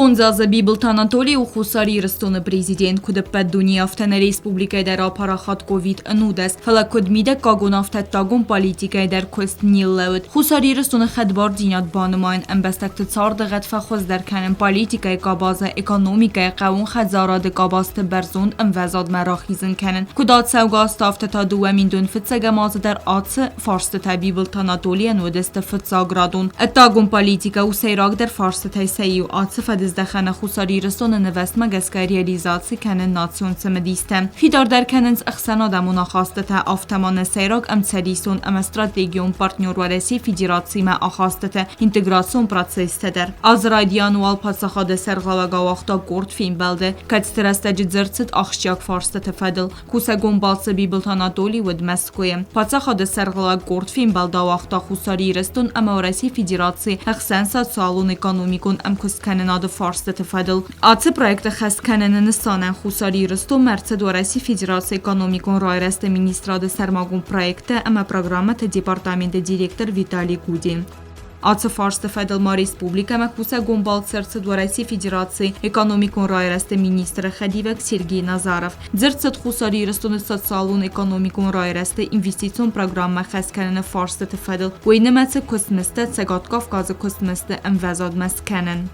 Фонзаза Библ-Танатолий у Хусари Растона президент кудеппет дуния автана республикай дар апарахат ковид нудес. Фала кодмиде кагон афтат тагон политикай дар кост ниллеут. Хусари Растона خدبار دینات بانماین انبستکت صار دغت فخوز در کنن پالیتیکای قاباز اکونومیکای قوون خزاراد قاباست برزوند انوزاد مراخیزن کنن. کداد سوگاست افت تا دوامین دون فتسگ ماز در آتس فارست تبیبل تاناتولی نودست فتساگرادون. اتاگون پالیتیکا و سیراگ در فارست تیسی و آتس فدزدخن خساری رسون نوست مگسکای ریالیزاسی کنن ناسیون سمدیستم. فیدار در کننز اخسنا دمونا خواسته تا آفتمان سیراگ ام سریسون ام استراتژیون پارتنر ورسی فدراسی ما آخاسته اینتگراسیون پروسس در. از رادیانوال پاسخاد سرغلاگا وقتا گورد فیلم بلده کاتسترستج زرست آخشیاک فارست تفادل کوسگون بالس بیبلتاناتولی ود مسکویم. پاسخاد سرغلاگ گورد فیلم بلده وقتا خساری رستون ام ورسی فدراسی اخسانسات سالون اکونومیکون ام کسکنناد فارست تفادل. آت پروژه خاص کنن نسانن خساری رستون مرتد ورسی فدراسی اکونومیکون رایرست مینیستراد سرماگون پروژه ام پروگرامت دیپارتامنت دیرکتور ویتالی گودین. آت فارست فدل ما республика مکوسه گنبال سرسد ورسی فدراسی اکونومیکون رایرست مینیستر خدیوک سرگی نازارف. زرسد خساری رستون سالون اکونومیکون رایرست اینوستیسیون پروگرام خاص کنن فارست فدل و اینمت کسمسته سگاتکاف گاز کسمسته اموزاد مسکنن.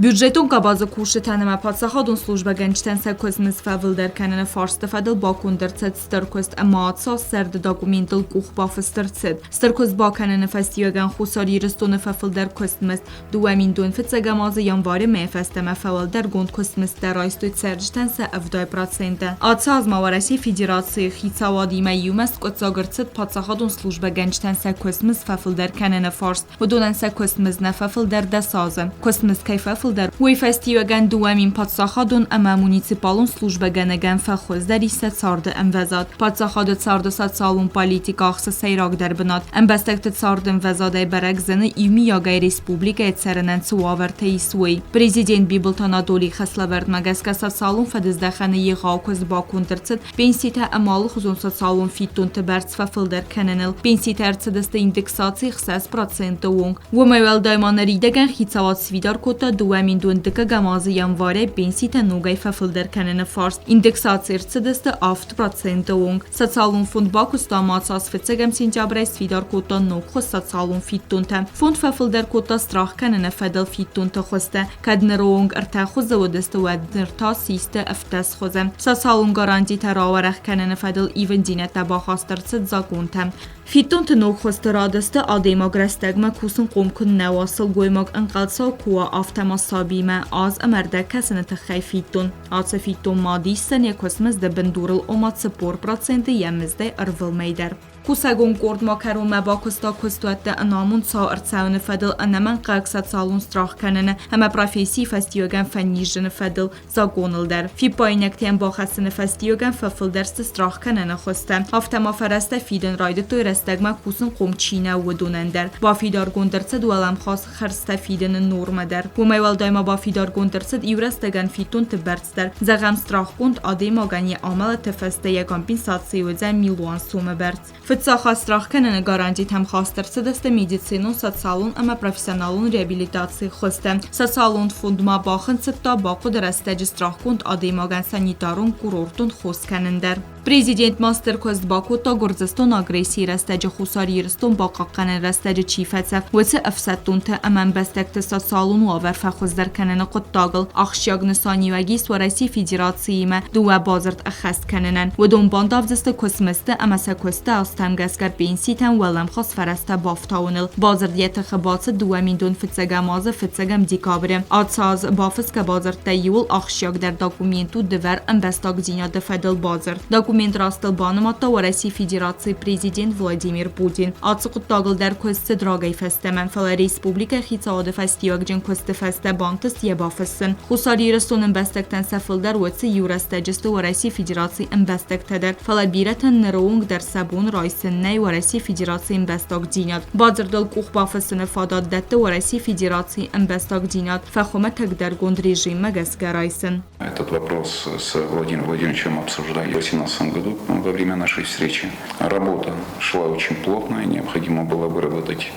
بودجتون قباز کوشتن ما پاسخادون служба генштенса космос фавл در کنن فارست فدل باکون در صد سترکست اما آتساس سرد داکومنتل کوخ بافسترد سترکست با کنن فستیوگن خساری رستون ففل در کسمس دوامین دون فتسگماز یانوار مفست مفعول در گوند کسمس در رایستوی سرجتن سه 70%. آتساز ماورسی فدراسی خیتسوادی میومست کتزاگرد پاسخادون служба генштенsa کسمس ففل در کنن فارست و دوننسا کسمس نففل در دسازم کسمس کیففل در وی فستیوگن دوامین پادساخادون اما مونیسیپالون служба گنگن فخوز در ایست سارد اموزاد پادساخاد سارد ساد سالون پالیتیکا اخص سیراگ در بناد امبستکت سارد اموزاده برگ زنه ایمی یاگای ریسپوبلیک اتسرنن سواور تیسوی پریزیدنت بیبلتاناتولی خسلورد مگسکا ساد سالون فدزدخانه یغاوکز باکون درцет پنسیتا امال خزون ساد سالون فیتون تبرц ففل در کننل پنسیتا ارцدست ایندکساسی خساس پروسنت وونگ و میول دایمان ریدگن خیتسواد سویدار کوتا دوامین دون دکه گمازه یانواره پنسیتا نوگای ففل در کنن فارست ایندکساسی ارцدست 7% وونگ ساد سالون فوند باکوستا ماساس فتسگم سینجابره سویدار کوتا نوخو ساد سالون فیتون تا فوند ففل در کوتا استراخ کنن فدل فیتون تا خوسته کدن روونگ ارتاخوزه و دست و درتا سیسته افتس خوزم ساد سالون گارانتی تراورخ کنن فدل ایون دینت با خواسترسد زاگونتم فیتون تا نوخوست رادست آدیما گرستگما کوسن قوم کن نواصل گویماگ انقلسا کوا آفتما سابیما آز امرده کسنه تخی فیتون آز فیتون مادیستن یا کسمز ده بندورل اومد سپور پرسنده یمزده ارول میدر کوسگون گرد ما کرون مباکستا کستوات انامون سا ارتساون فدل انمن قاقصد سالون استراخ کننه همه پروفیسی فستیوگن فنیجن فدل زاگونل در فی پاینکتیم با خستن فستیوگن ففل درست استراخ کننه خوسته آفتما فرسته فیدن رایده توی رستگما کوسن قوم چینه و دونن در با فیدار گندرسد ولم خاص خرسته فیدن نورم در و میوال دایما با فیدار گندرسد ایورستگن فیتون تبرز در زغم استراخ گند آدیما گنی عمل تفسته یا کمپینساتسی و زن میلیون سوم برد فتساخ استراخ کنن گارانتی تم خواستر سدست میدیسینون ساد سالون اما پروفیسیونالون ریابیلیتاسی خوستن ساد سالون فوند ما باخن ستا باقو در استاج استراخ کند آدیماگن سانیتارون کورورتون خوست کنن در پریزیدنت ماستر کوست باکو تا گرزستون آگریسی رستاج خساری رستون باقا کنن رستاج چیفته وسه افسدتون تا امن بستکت ساد سالون و آور فخوز در کنن قطاقل اخشیاگ نسانی وگیس و رسی فدراسی ما دو بازرد اخست کننن و دون بانداف دست کسمسته اما سکسته استم گسکر بینسیتن ولم خاص فرسته بافتاونل بازردیت خبات دوامین دون فتسگم آز فتسگم دیکابره آتساز بافس که بازرد تیول اخشیاگ در داکومنتو دور امبستاگ زیناد فدل بازرد داکومنت راستل بانماتا و رسی فدراسی پریزیدنت ولادیمیر پوتین آتس قطاقل در کست دراگای فسته منفل ریسپوبلیک خیتساود فستیاگ جن کست فسته بانتس یه بافسن خساری رستون امبستکتن سفل در وطس یورستجست و رسی فدراسی امبستکت در فلا بیرتن نرونگ در سبون رایسن نی و رسی فدراسی امبستاگ دیناد بازردل کوخ بافسن فاداد دته و رسی فدراسی امبستاگ دیناد فخومه تک در گند رژیم مگس گرایسن. Этот вопрос с Владимиром Владимировичем обсуждали. У нас 2015 году во время нашей встречи. Работа шла очень плотно, необходимо было выработать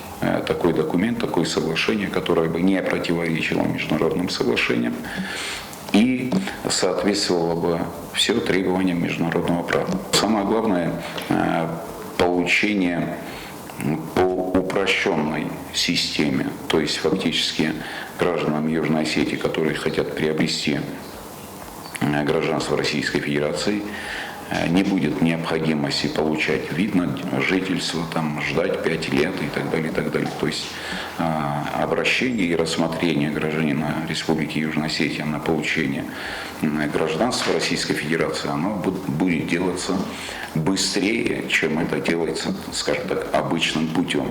такой документ, такое соглашение, которое бы не противоречило международным соглашениям и соответствовало бы все требованиям международного права. Самое главное – получение по упрощенной системе, то есть фактически гражданам Южной Осетии, которые хотят приобрести гражданство Российской Федерации, не будет необходимости получать вид на жительство, ждать 5 лет и так далее, и так далее. То есть обращение и рассмотрение гражданина Республики Южной Осетии на получение гражданства Российской Федерации, оно будет делаться быстрее, чем это делается, скажем так, обычным путем.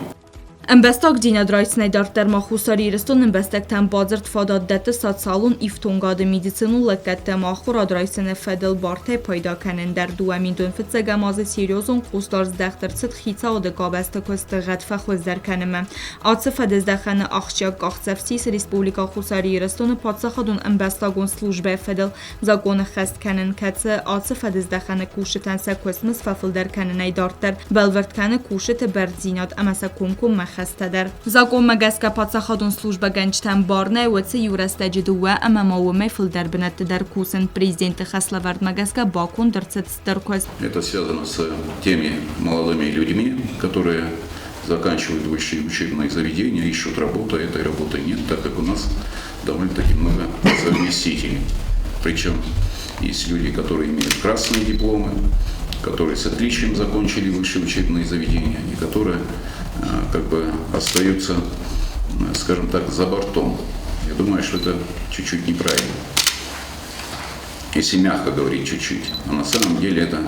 Ըմբեստակ դինադրայցն է դարտերմա խուսարի իրստուն ըմբեստակ թեմ բազրտ ֆադատ դետը սացալուն իվտունգադը միդիցինու լկետը մախուր ադրայցն է ֆեդել բարթե պայդական են դար դուամին դուն ֆծեգամազը սիրիոզուն խուստարզ դեղտրցտ խիցա օդը կաբեստը կոստը ғատվա խոզդարքանմը ացը ֆեդեզդախանը աղջակ կաղցավսիս Республика խուսարի իրստունը պատսախադուն ըմբեստագուն սլուժբե ֆեդել զակոնը խեստքանն կացը ացը ֆեդեզդախանը կուշտան սակոսմս ֆաֆլդարքանն այ դարտեր բելվերտքանը կուշտը բերձինատ ամասակումքում Закон магазка подсахадун служба ганчтан барне уцы юрастаджидуа амамауме филдербнет даркусен президент Хаславард магазка бакун дерцетстеркоз. Это связано с теми молодыми людьми, которые заканчивают высшие учебные заведения, ищут работу, а этой работы нет, так как у нас довольно-таки много совместителей. Причем есть люди, которые имеют красные дипломы, которые с отличием закончили высшие учебные заведения и которые остаются, скажем так, за бортом. Я думаю, что это чуть-чуть неправильно. Если мягко говорить чуть-чуть. А на самом деле это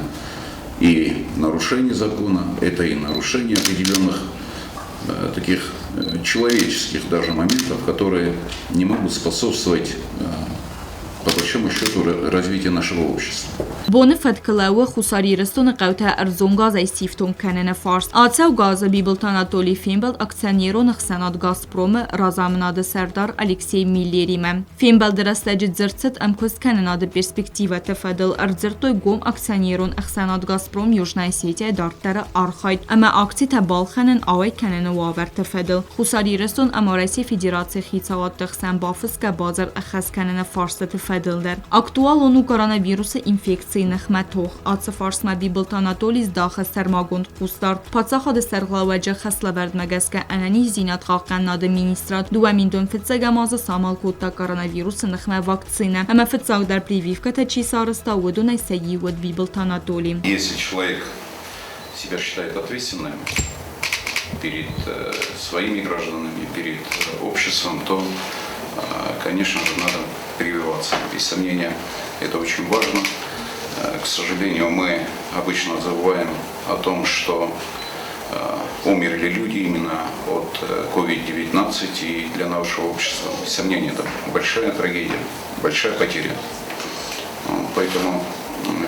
и нарушение закона, это и нарушение определенных таких человеческих даже моментов, которые не могут способствовать по большому счету развитию нашего общества. Бонны фадкалауа хусари растона қаута арзонгаз ай сифтон канена фарс. Ацау газа бибылт Анатолий Фембелд акционерон хсанат Газпромы разамнады Сардар Алексей Миллериме. Фембелд растаджит зерцет амкост каненады перспектива тефадл арзертой гом акционерон хсанат Газпром Южной Осетии дартара архайд. Ама акци табалханен авай канена вавер тефадл. Хусари растон ама Россия Федерации хицават тхсан бафыска базар ахас канена фарс тефадл. Актуал ону коронавируса инфекции нахматох. Ацэ фарсма бибылт Анатолий сдахас сармагонд кустард. Пацахады сарглаваджа Хаславард магазка анани зинат хаққан нады министрат. Дуаминдон фитсагамаза самал кутта коронавируса нахма вакцина. Ама фитсаг дар прививката чисарыста удунай сайиуд бибылт Анатолий. Если человек себя считает ответственным перед своими гражданами, перед обществом, то, конечно же, надо прививаться. Без сомнения, это очень важно. К сожалению, мы обычно забываем о том, что умерли люди именно от COVID-19, и для нашего общества, без сомнения, это большая трагедия, большая потеря. Поэтому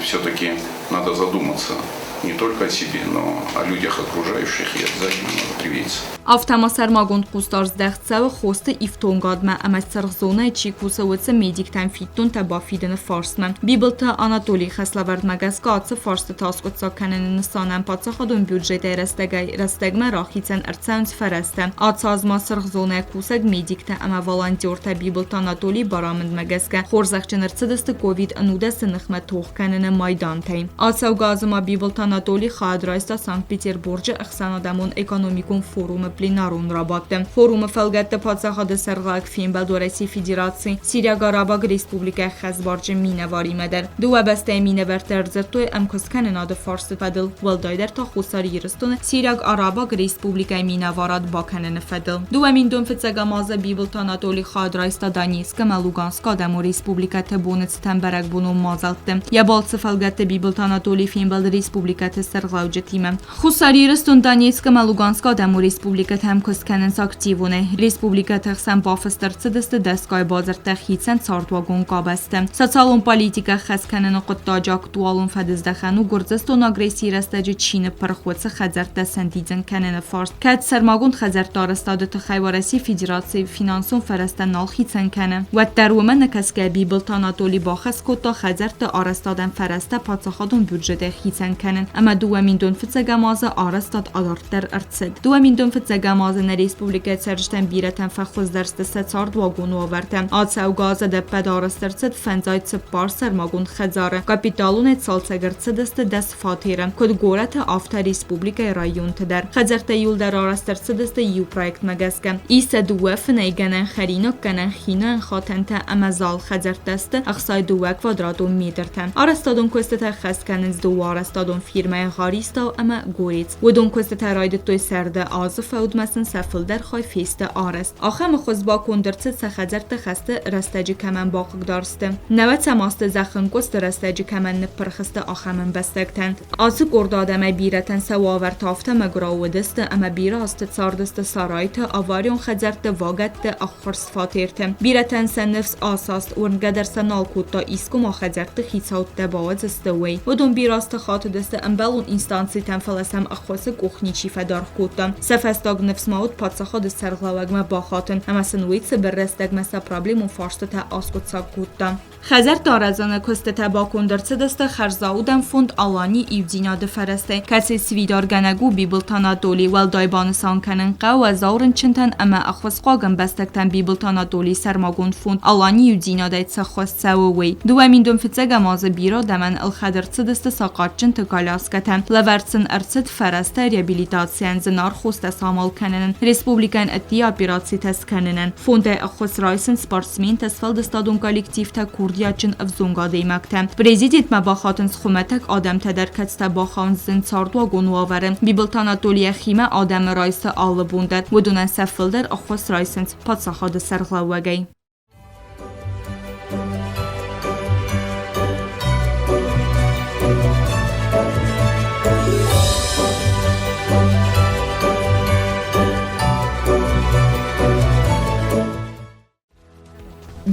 все-таки надо задуматься не только о себе, но о людях окружающих, и обязательно надо привиться. Ավտամասարմագոնդ կուստարզ դեղծավը խոստը իվտոնգադմը ամասցարղ զոնը չիկուսը վծը մեդիկտան ֆիտտուն տաբաֆիդնը ֆարսմը։ Բիբլտը Անատոլի Խասլավարդ մագասկա ացը ֆարսը տասկոցականեն նսանան պացախադուն բյուջետը ռաստեգմը ռախիցեն ըրցանց ֆարաստը։ Ացազմասրղ զոնը կուսակ մեդիկտը ամա վալանտյորտը Բիբլտը Անատոլի բարամընդ մագասկա խորզաղջն ըրցդստը կովիդ ընուդասը նխմը թողկանենը մայդանթեին։ Ացավ գազմա Բիբլտը Անատոլի խադրայստա Սանկտ Պետերբուրգը ըխսանադամոն էկոնոմիկոն ֆորումը пленарун работы. Форум Афәлгәстте подсахады сәргәк Фембелд Россия Федерации Сирия Гарабаг Республика Хазбарҗы минавари мәдәр. Дуабәстә минавәртәр зертой әмкөскәнен ады фарсы фәдел. Валдайдер тахусар йырыстон Сирия Гарабаг Республика минаварат бакәнен фәдел. Дуаминдон фитсәгамаза Бибылт Анатолий Хадрайста Донецка Луганска Дамо Республика Тебонец Тәмбәрәк буну мазалтты. Ябалцы Афәлгәстте Бибылт Анатолий Фембелд Республика Республиката Սրղլաուջտիմը։ Խուսարիրստուն Դանիեցկը Մալուգանսկա դամու Республиката Համքոսկանենց ակտիվուն է։ Республиката Խսան բաֆստրցդստը դասկայ բազրտեղ հիցեն ցարտվագուն կաբաստը։ Սոցիալուն պոլիտիկա խասկանեն օկտաջ ակտուալուն ֆադզդախանու գործստոն ագրեսիրաստաջը Չինը պրխոցը խազարտը սանդիձն կանենը ֆորս։ Կած սարմագուն խազարտարը ստադը թխայվարասի ֆեդերացիա ֆինանսուն ֆարաստանալ հիցեն կանը։ Վատտարումը նկասկա բիբլտանատոլի բախասկոտա խազարտը արաստադան ֆարաստա փածախադուն բյուջետը հիցեն կանեն։ Ամա դուամինդոն ֆցագամազը արաստად ադարտեր ըրցեդ։ Դուամինդոն ֆցագամազը Республика Царжтан бирatan фахоздерсте сецард вагону авертем. ӕրцăуգă դեպեդ արստերցեդ ֆենզայցը պարսեր մագուն խեզարը։ Կապիտալուն է ցալցագրցդստը դես ֆաթիրը։ Կոդ գորաթը ավտա Республика ռայոն թդեր։ Խեզերտե յուլդար արստերցդստը յու պրոյեկտ մագասկը։ Իսը դուեֆն էգանեն խերինո կանեն խինոն խոթենտը ամազալ խեզերտստը ախսայ դուե կվադրատոն միտրտը։ Արստադոն կոստետը խասկանենց դու արստադոն ֆիրմայ գարիստա ամա գորից։ Ոդոն կոստետը ռայդը տոյ սերդը ազը ֆաուդմասն սաֆլդեր խոյ ֆեստը արست. آخه خزبا کندرت سخزرت خسته رستجی کمن باقق دارسته. نوت ماست زخن کست رستجی کمن نپرخسته آخمن بستگتن. آسو کرد آدم بیرتن سواور تافته مگراو دسته اما بیراست ساردست سرایت آواریون خزرت واگت آخرس فاتیرته. بیرتن سنفس آساست ورنگدر سنال کوتا ایسکو ما خزرت خیساوت دباوز استوی. ودون بیراست خاط دسته امبلون اینستانسی تنفلسم اخواس کوخنیچی فدار کوتا. سفستاگ نفس ماود پاتسخاد سرغلاوگما باخاتن اما سنویت بررستگ مسا پرابلم فارست تا آسکوت ساکوتا. خزر دارزانه کست تبا کندرچه دسته خرزاودن فوند آلانی ایودینا دفرسته کسی سویدار گنگو بیبلتانا دولی والدایبان سانکنن قو و زورن چنتن اما اخوز قاگن بستگتن بیبلتانا دولی سرماگون فوند آلانی ایودینا دایت سخواست سووی. دوامین دنفتزه گمازه بیرا دمن الخدرچه دسته ساقاتچن تکالاسکتن لورسن ارچت فرسته ریابیلیتاسیان زنار خوست سامال کنن Республикан اتیا операции تسکنن. فوند اخوز رایسن سپارسمین تسفل دستادون کالکتیف تا کردیاچن افزونگا دیمکتن. پرزیدنت مباخاتن سخومتک آدم تدرکت تباخان زن ساردوا گنوآورن. بیبلتانا دولی خیمه آدم رایست آل بوندد. ودونن سفلدر اخوز رایسن پادساخاد سرغلاوگی.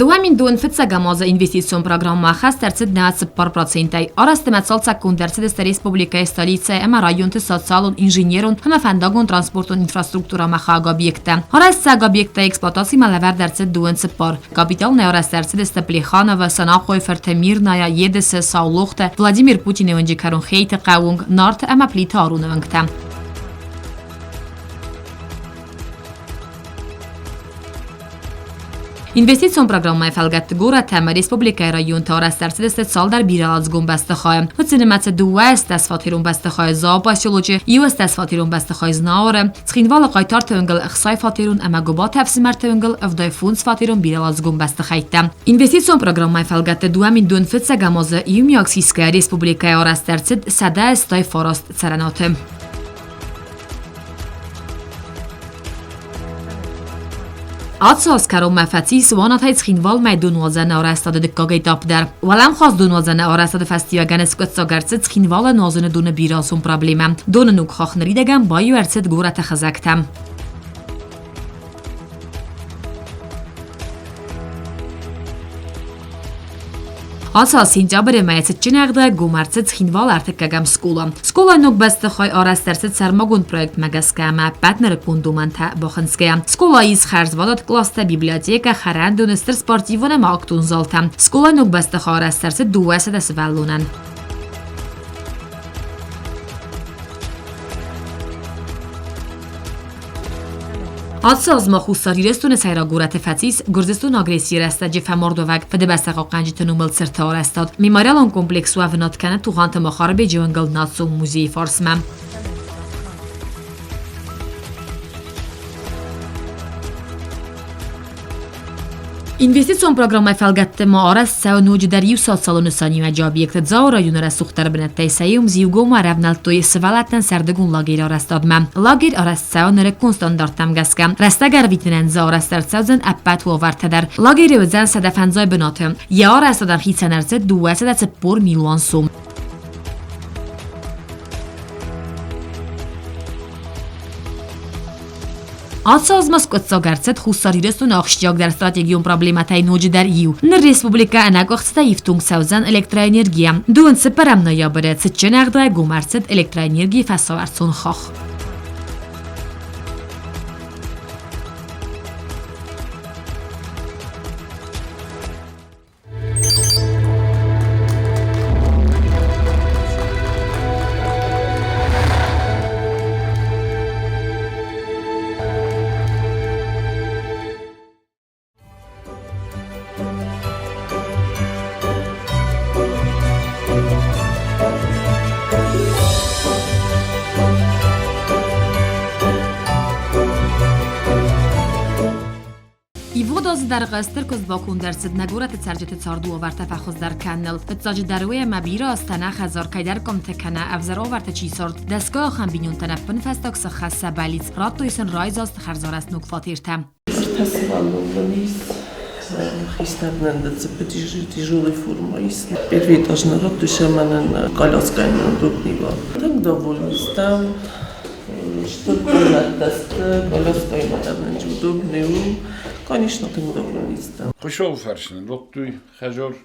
Doameni duen fitsa gamaza investicion programma хастерцет 19%. Арастемет салца кундерцет Республика столица ема район социалон инженерон хама фандагон транспортон инфраструктура маха объекта. Араста объекта эксплуатации малавер дерцет дуен сепар. Капитал не арастерцет Степлиханова санахой фертемирная едесе саулохта Владимир Путин еванджикарон хейте қаунг нарт ема плита арунавангта. Investitsiyon programma Афəлгəst горətəmə Республика район тарастərçidə sal dar bir azgun bəstəxay. Hücumətə duas təsfatirun bəstəxay zabasılıcı, yus təsfatirun bəstəxay znaore, çıxinvala qaytar töngəl ixsay fatirun əməquba təfsimər töngəl əvday funds fatirun bir azgun bəstəxaytə. Investitsiyon programma Афəлgəst duamin dön fitsə gamazı yumyaksiska Республика tarastərçid sədə stay farast səranatı. آتساز کرم مفتی سوانات های تخینوال میدون وزن آرستاد دکاگی داب در ولم خواست دون وزن آرستاد فستیوگن اسکت ساگرسد تخینوال نازن دون بیراسون پرابلیم دون نوک خاخ نریدگم بایو ارسد گورت خزکتم. آسا سینجابر میت چنگده گومرسد خینوال ارتکگم سکولا. سکولا نوک بسته خای آرسترسد سرماگون پروژه مگسکم پدنر پوندومنت باخنسکه. سکولا ایز خرزوالات کلاسته بیبلیاتیک خرند دونستر سپارتیوان ماکتون زالتم. سکولا نوک بسته خای آرسترسد دوسه دست ولونن. آتساز ما خوستاریرستون سیراگورت فتیس گرزستون آگریسیر است جف مردوگ فده بستقا قنجت نومل سرتار استاد میماریالون کمپلکس و ونات کنه تو خانت مخارب جونگل ناتسو موزی فارسمم. Investitsiyon programı Афəлgəst maarəs səu nöcdər yusat salonu sani məcabiyyək təcavür rayonu rəsuxtar bənətdə səyum zivgoma rəvnaltoy sıvalatən sərdigun lagir arastadməm. Lagir aras səu nərəkun standartam gəskəm. Rəstəgər vitnən zaurəstər səuzən əppət uavartədər. Lagir özən sədəfənzay bənatım. Ya arastadar hitsənərcə duəsədə cəppor milyon sum. Ատսազմաս կծոգարցետ խուսարիրստուն աղշջակ դար ստրատեգիոն պրոբլեմատայի նոջի դար իու։ Նր ռեսպուբլիկա անագողցտա իվտունք սավզան էլեկտրաէներգիա։ Դու ընցպարամ նոյաբրը ծճենաղդայ գումարցետ էլեկտրաէներգիի ֆասովարցուն խող։ Dar qastır kuz bakun dersid nagurat tsarjete tsardu avarta fakhuz dar kanal tsaj darwe mabira astana khazar kaydar kom tekana avzar avarta chi sort dasko kham binun tanapun fastoks khassa baliz ratto isen raizast kharzarast nuk fatirta Христианин тяжелой формой. Первый этаж народ душаманан колясками удобнее. Так довольны там, что коляской матерно удобнее. Конечно, так довольны там. Хошов фаршин, локтуй, хажор,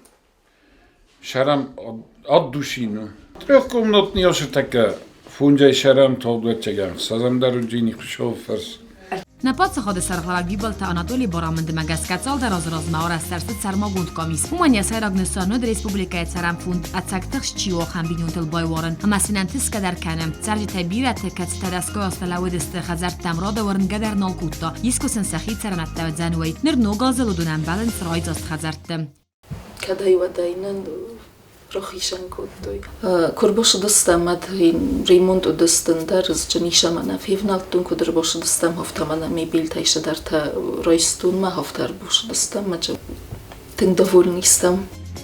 шарам от душину. Трехкомнатный оши така фунджай шарам толдуэтчаган. Сазамдаруджини хошов фарш. Напад خود سرخلاق بیبالت آناتولی برامند مگسکتال در از رازماور از سرست سرماگوند کامیس. اومانی از هراغنستانو در ریسپوبلیکای سرم فوند اتساکتخش چیو خم بینونتل بایوارن. اما سیننتس کدر کنم. سرج تبیرت کت تدسکو استلاود است خزر تمراد ورن قدر نالکوتا. یسکو سنسخیت سرنت تود زنوی. نر نوگازل و دونم بالانس رایز است خزرتم. کدای و داینند رخیشان کودوی. کرباش دستم این ریموند دستن در از جنیشم من فیونالتون کدر باش دستم هفته من میبیل تایش در تا رایستون ما هفتار باش دستم مچه تن دفول نیستم.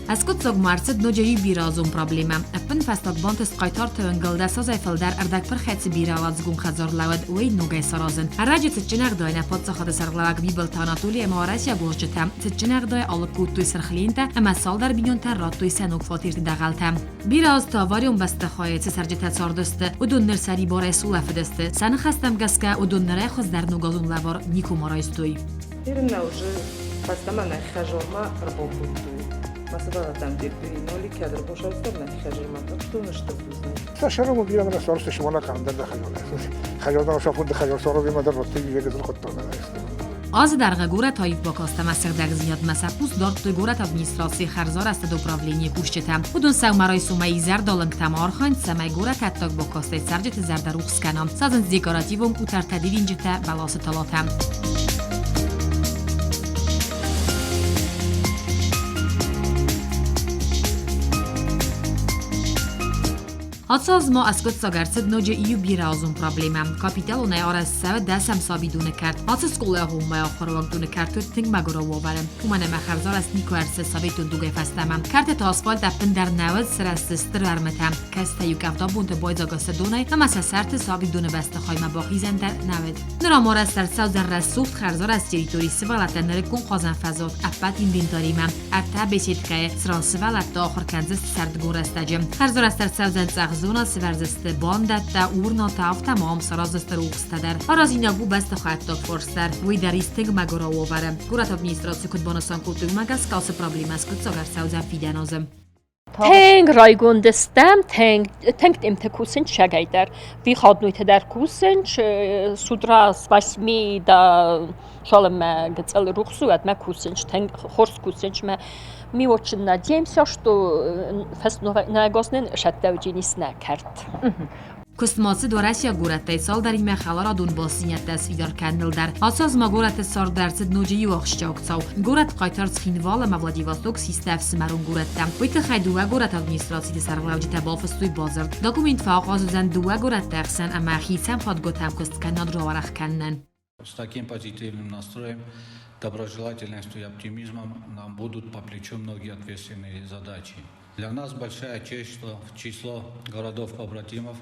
از کد زگ مارست نوجایی بیرازون پروبلمه. اپن فستاد بانتست قایتار تونگل دست از ایفل در اردک پر خیلی بیراز گون خزر لود وی نوگای سرازن. راجع تجنگ دای نپاد سخت سرگلاق بیبل تاناتولی مارس یا گوشتم. تجنگ دای آلکوت توی سرخلینته اما سال در بینون تر رات توی سنوک فاتیرت دغلتم. بیراز تاواریون بسته خواهد سرجت ساردسته و دون نرسری باره سول افدسته. سن خستم گسکه و دون نره خز در نوگازون لوار نیکو مارایستوی. Ирна уже постамана хажорма работает. Масабала там терпиноли кадр бошалстар на хажорма. Что на что узнать? Сашара мы бьем на сорс, что она кандер да хажора. Хажора шафуд да хажор сорос бим адар рости веге зул коттона. Az darga gorat hayf bakasta masirdag ziyad masapus dort tu gorat administrasiya kharzar است do upravlenie kushchetam. Udun savmaray sumai zardolang tamar khan samay gorat hattak bakasta sarjet zardaruq skanam. Sazan dekorativum utar tadivinjita balas talatam. Ացած մո ասկոտ սագարցդ նոջը իու բիրազում պրոբլեմա կապիտալ ունայ արասսավը դասամ սաբիդունը կարդ ացած կոլեղում մայ ախորվակդունը կարդուտ թինգ մագորովովարը ումանե մախարզար աս նիկո արսը սաբիտուն դուգե ֆաստամա կարդը տասֆալտ ապն դարնավը սրասը ստրարմտա կաստա յուկ ավտոբունտը բոյձագասը դունայ համասա սարտը սաբիդունը բաստը խայմա բոխիզեն դար նավեդ նրա մորաս սարսավ զարրասուխտ խարզար աս տերիտորի սվալատաները կուն խոզան ֆազոտ ապատ ինվենտորիմա արտա բեսետկայ սրան սվալատը ախոր կանզս սարդ գորաստաջը խարզար աս սարսավ զանցաղ Zona sverdzeste bandetta urnata avtamam sarazester uqstadar. Arazinagu basta khattok forstar. Vidaristig magorovare. Gurat administratsiya kutbonasan kultug magas kalse problemas kutsagar sauza fidanozem. Teng raygondestem teng imtekusin şagayder. Vi khadnuyte der kusin sudra svasmi da шалом гцэл рухсуат ма кусинч тен хорс кусинч ма ми очень надеемся что фестновагоснен шаттавжинис накард Кустмасы дорасия гураттай сал дар име халара дун басинят тасвидар кандил дар асаз ма гурат сар дарсид ножи юахшчакцау гурат қайтар цхинвала ма Владивосток систав смарун гураттам войта хайдуа гурат администрации сарглавжи табалфастуй базар документ фaqaz зан дуа гурат тахсан ама хисам подготам куст канад роварах каннан С таким позитивным настроем, доброжелательностью и оптимизмом нам будут по плечу многие ответственные задачи. Для нас большая честь, что в число городов-побратимов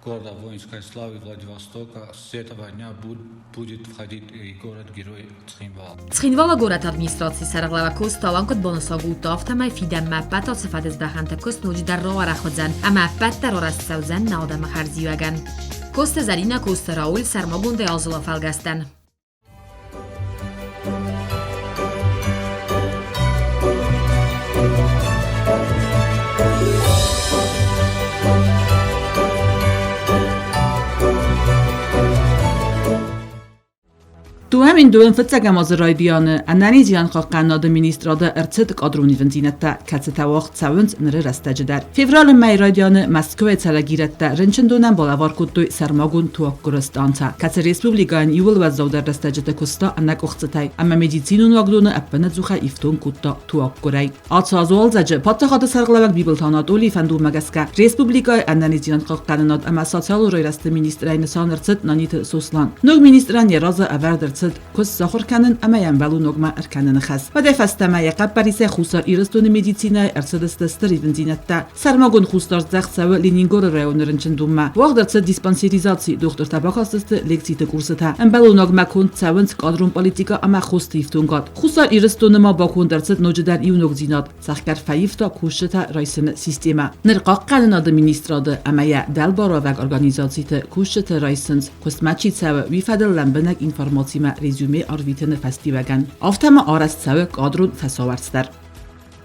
города воинской славы Владивостока с этого дня будет входить и город-герой Цхинвал. Цхинвала город администрации сарглава куст таланкот бонусагу тафтамай фидам маппат асфад из даханта куст нуж дар ровара ходзан ама аппат дар орасцавзан наодам харзиюаган. Коста Зарина Коста Рауль Сармагунде Афăлгăстан همین دوم فتسگم از رایدیان انانی زیان قناد مینیستراده ارتد قادرونی ونزینتا کتتواخ تساونز نره رستجه در فevral می رایدیان مسکو تلگیرت در رنچن دونن بالاوار کدوی سرماگون توکرستانتا کت ریسپوبلیکان یول و زودر رستجه تکستا انک اختتای اما مدیسینون واگدون اپنه زوخه ایفتون کتا توکرای آتسازوال زجه پات خاطر سرقلوک بیبلتانات اولی فندو مگسکه ریسپوبلیکای انانی زیان قناد اما ساتسالو روی رست مینیسترین سان ارتد نانیت سوسلان نوگ مینیستران یراز اورد ارتد کس ساخر کنن اما ینبلو نوگما ارکنن خس و دفستما یقب بریسه خوصار ایرستون مدیسینای ارتدست استری ونزینتا سرماگون خوستار زخ سو لینینگور ریون رنچن دوما وقت ارتد دیسپانسیریزاسی دکتر تباخاست لکسیت کورستا انبلو نوگما کن تساونز قادرون پالیتیکا اما خوستیفتون گاد خوصار ایرستون ما با کن درتد نوجدر ایو نوگ زیناد سخکر فیفتا کوشتا رایسن سیستما نرقاق قنناد مینیستراده اما یا دل باراوگ ارگانیزاسیت کوشتا رایسنز کسمچی سو ویفدل لنبنگ اینفارماسی ما رزومه آرویتن فستیوگن آفتما آرست سو قادرون فساورستر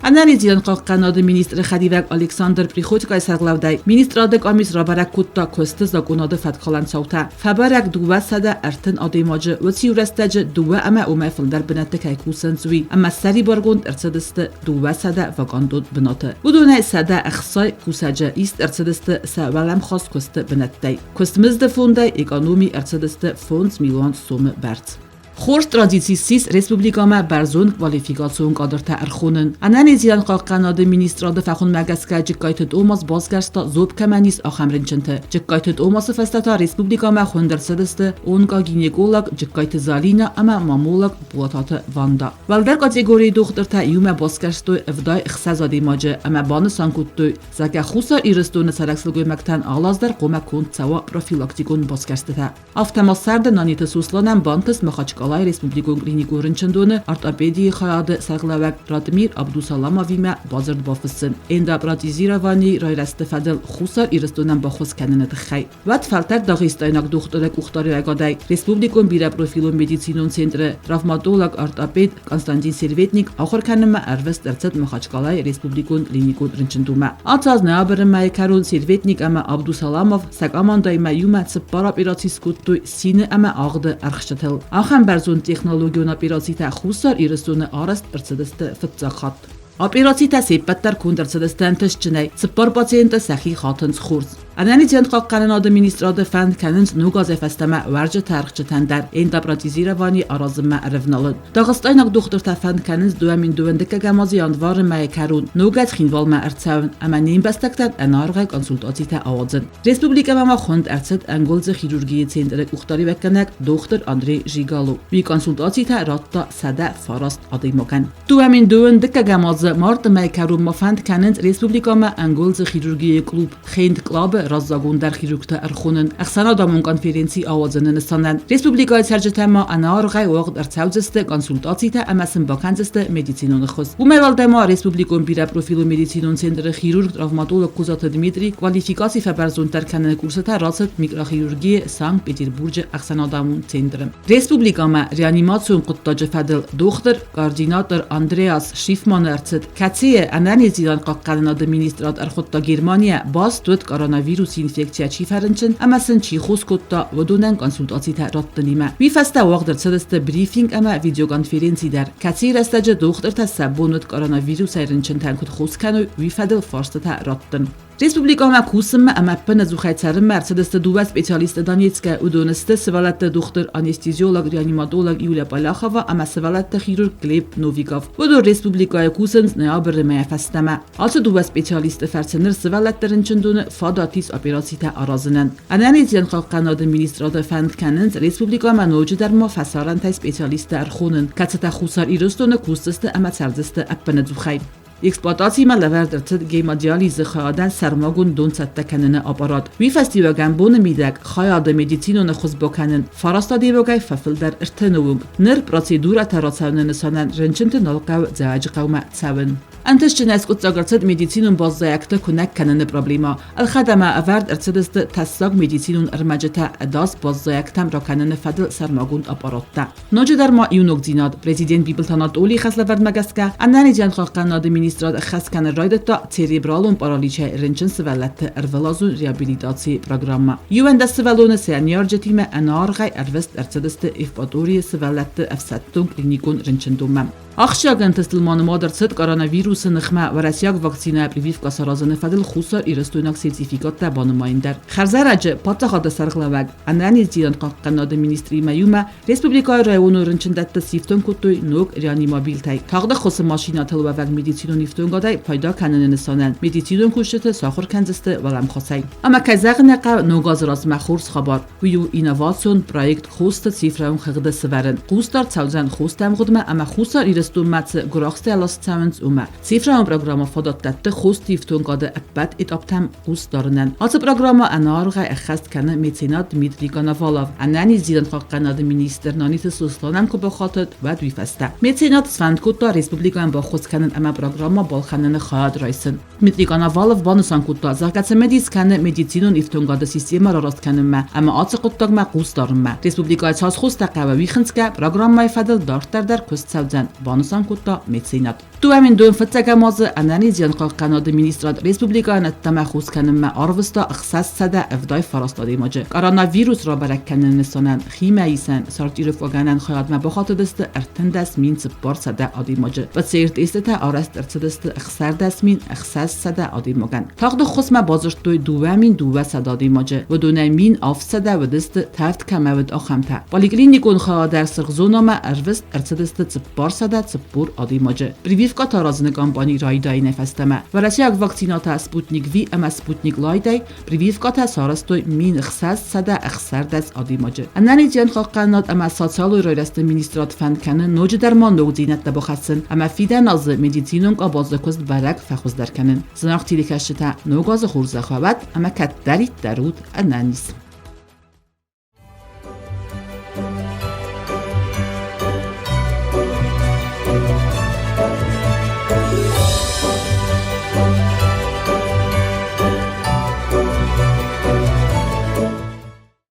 انانی زیان قناد مینیستر خدیوگ الکساندر پریخوتکای سرگلودای مینیسترادک آمیز رابرک کتا کست زاگوناد فتخالن سوتا فبرک دوه سده ارتن آدیماج و سیورستج دوه اما اومه فلدر بنته که کوسن زوی اما سری بارگوند ارتدست دوه سده وگاندود بناته بدون سده اخصای کوسجه ایست ارتدست سوالم خاص کست بنته کست مزد فونده اکانومی ارتدست فونز میلیون سوم برد خورس ترادیسیسیس رسپوبلیکاما برزون کوالیفیکاسیون قادرتا ارخونن انانی زیان قناد مینیستراده فخون مگسکه جکایت اوماس بازگشتا زوب کمانیس آخمرنچنته جکایت اوماس فستتا رسپوبلیکاما خوندرسدست اونگا گینیگولگ جکایت زالینا اما مامولگ بواتات واندا والدر کاتگوری دخترتا یوم بازگشتو افدای اخسازادی ماجه اما بانسان کتو زکه خوصار ایرستون سرکسلگوی مکتن آلاز در قومه کند سوا پروفیلاکتیکون بازگشتتا افتما سرد نانیت سوسلانم بانتس مخاچکال Республикон клинику рынчындоны ортопедии хаяды сарглавак Радмир Абдусаламовиме базард бафысын. Энда протезирование райрасты фадел хусар ирыстонан бахос кәнінет хай. Ват фалтар Дагыстайнак духтарек ухтары агадай. Республикон бире профилон медицинон центры травматолог ортопед Константин Серветник ахыр кәніме әрвест әрцет Махачкалай Республикон клинику рынчындума. Атсаз неабырымай карун Серветник ама Абдусаламов сак амандайма юма цыппар операцис куттой сины ама ағды архшатыл. Ахам برزون تکنولوژیون اپیراسی تا خوصار ایرسون آرست ارتدست فتزاخات. اپیراسی تا سیپتر کندرسدستن تشچنای سپار پاتینت سخی خاتنز خورز. انانی زیان قناد مینیستراد فند کننز نوگاز فستما ورج ترخچتن در این دپراتیزیروانی آرازم عرفنالن. داغستایناک دختر تا فند کننز دوامین دوندکه گمازی اندوار مای کرون نوگاز خینوال ما ارتساون اما نیم بستکتن انارغای کنسولتاتی تا آوازن. ریسپوبلیک ما خوند ارتسد انگولز خیروورگی سنتر اختاری وکنک دختر اندری ژیگالو. بی کنسولتاتی تا راتا سده فاراست آدیمکن. دوامین دوندکه گماز مارت مای کرون ما فند کننز ریسپوبلیک ما انگولز خیروورگی کلوب خیند کلاب رازگون در خیروکت ارخونن اخسانا دامون کنفرانسی آوازنن استانن رسپوبلیکای سرجت ما انارغای وقت ارتساوزست کنسولتاتی تا امسن باکنزست مدیسینون خست و میوالد ما رسپوبلیکون بیره پروفیل مدیسینون سنتر خیرورگ تراوماتولوگ کوزات دمیتری کوالیفیکاسی فبرزون تر کنن کورستا راست میکروخیرورگی سانت پتربورگ اخسانا دامون سنترم رسپوبلیکا ما ریانیماسیون قطاج فدل دختر کوردیناتور اندریاس شیفمان ارتد کتیه انانی زیدان قاقلناد مینیسترات ارخوتا گرمانیا باز توت کoronavirus infekcja چیفرنچن اما سن چی خوز کتا و دونن کنسولتاتی تا رات نیمه وی فستا وقت در صدست بریفینگ اما ویدیو کنفرانسی در کثیر استج دختر تا سبونت کoronavirus ایرنچن تنکت خوز کنو وی فدل فارست تا راتن Республика ма кусым ама пна зухайцарым мерседес дува специалист Донецка удонесте севалат доктор анестезиолог реаниматолог Юлия Паляхова ама севалат хирург Глеб Новиков. Водо республика кусынс неабр ма фастама. Also дува специалист ферценер севалат ренчендун фадатис операсита аразынын. Анани зен қанад министрада фанд канынс республика ма ножи дар ма фасарант специалист архонын. Кацата хусар иростон кустесте ама сардесте апна зухай. Эксплуатации ма лавердерт гемодиализ خیادن سرماگون 200 تکنن آپارات وی فستیوگن بون میدک خیاد مدیسینون خوز بکنن فرستادی بگای ففل در ارتنوگ نر پروسیدور تراسون نسانن رنچنت نالقو زاج قوم تسون انتش جنس قد زاگرت مدیسینون باز زیکت کنک کنن پروبلیما الخدمه اورد ارتدست تساگ مدیسینون ارمجتا اداس باز زیکتم را کنن فدل سرماگون آپارات نوجه در ما یونوگ زیناد پرزیدنت بیبلتانات اولی خسل ورد مگسکه انانی جن قناد ministrad xəskənə raydətdə cerebralun paraliçə rənçin səvələtdə ərvəlazun reabilitasiya programma. Yüvəndə səvəlonu senior cətimə ənarğay ərvəst ərçədəstə ifbadoriyə səvələtdə əfsəttun klinikun rənçinduməm. Axşagən təstilmanı madərçət koronavirusu nıxmə və rəsiyaq vaksinaya privivka sarazını fədil xusar irəstuynak sertifikat təbanımayındər. Xərzərəcə patsaxada sərqləvəq, ənən izdiyan qaqqənadı ministri məyumə Respublikaya rayonu rınçındətdə siftön kutuy nok reanimabiltəy. Tağda xosu maşina təlvəvəq medisinun iftön qaday payda kənənini sanən. Medisinun kuşçıtı saxır kənzistə vələm xosay. Ama kəzəq nəqə noqaz raz məxurs xabar. Uyu inovasyon proyekt xustı sifrəun xıqdı sıvərin. Xustar çavzən xustəm qudmə, ama xustar Stumatse guraxste alastsavens uma. Cifra programma fodatette khostifton qada əbbət etaptam qustarınan. Atı programma anarğa əxəst kanı mecenat Dmitri Konovalov. Anani zidan qaqqanadı minister naniti suslanam kubaxatat və düyfəstə. Mecenat Svankutta Respublikan baxoskanın ama programma balxanını xad raysın. Dmitri Konovalov banusan kutta zaqatsamedis kanı medisinun ifton qada sistema rarast kanımma. Ama atı quttaqma qustarımma. Respublikaya ças xustaqə və vixinska programma ifadil dartardar kustsavzan. Banusan kutta mecenat. Tuamin dön fətəqəmazı analiziyan qaqqanadı ministrad Respublikanı təməxus kanımma arvısta ıxsas sədə əvday farastadimacı. Koronavirus ra bərəkkənini sanən ximəyisen sartirif vəgənən xayadmə baxatıdıstı ərtəndəs min sıppar sədə adimacı. Və seyrt istətə arəst ərtədıstı ıxsərdəs min ıxsas sədə adimagən. Tağdı xosmə bazırtdoy duvamin duvə sədə adimacı. Və dönə min af sədə vədıstı təft kəməvəd axamtə. Poliklinikon xaadər sırğzonama ərvist ərtədıstı sıppar sədə sıppur adimacı. Privivka tarazını kampani rayday nəfəstəmə. Və rəsiyaq vaksinata Sputnik V əmə Sputnik Layday privivka təsarəstoy min ıxsas sədə əxsərdəs adimacı. Analizyan qaqqanat əmə sosial rayləstə ministrat fəndkəni nocu dərman noqdinətdə baxatsın. Əmə fidən azı medisinun qabazı köst bərək fəxuzdərkənin. Zınaq tilikəşitə noqazı xurzə xavət əmə kətdərit dərud ənənis.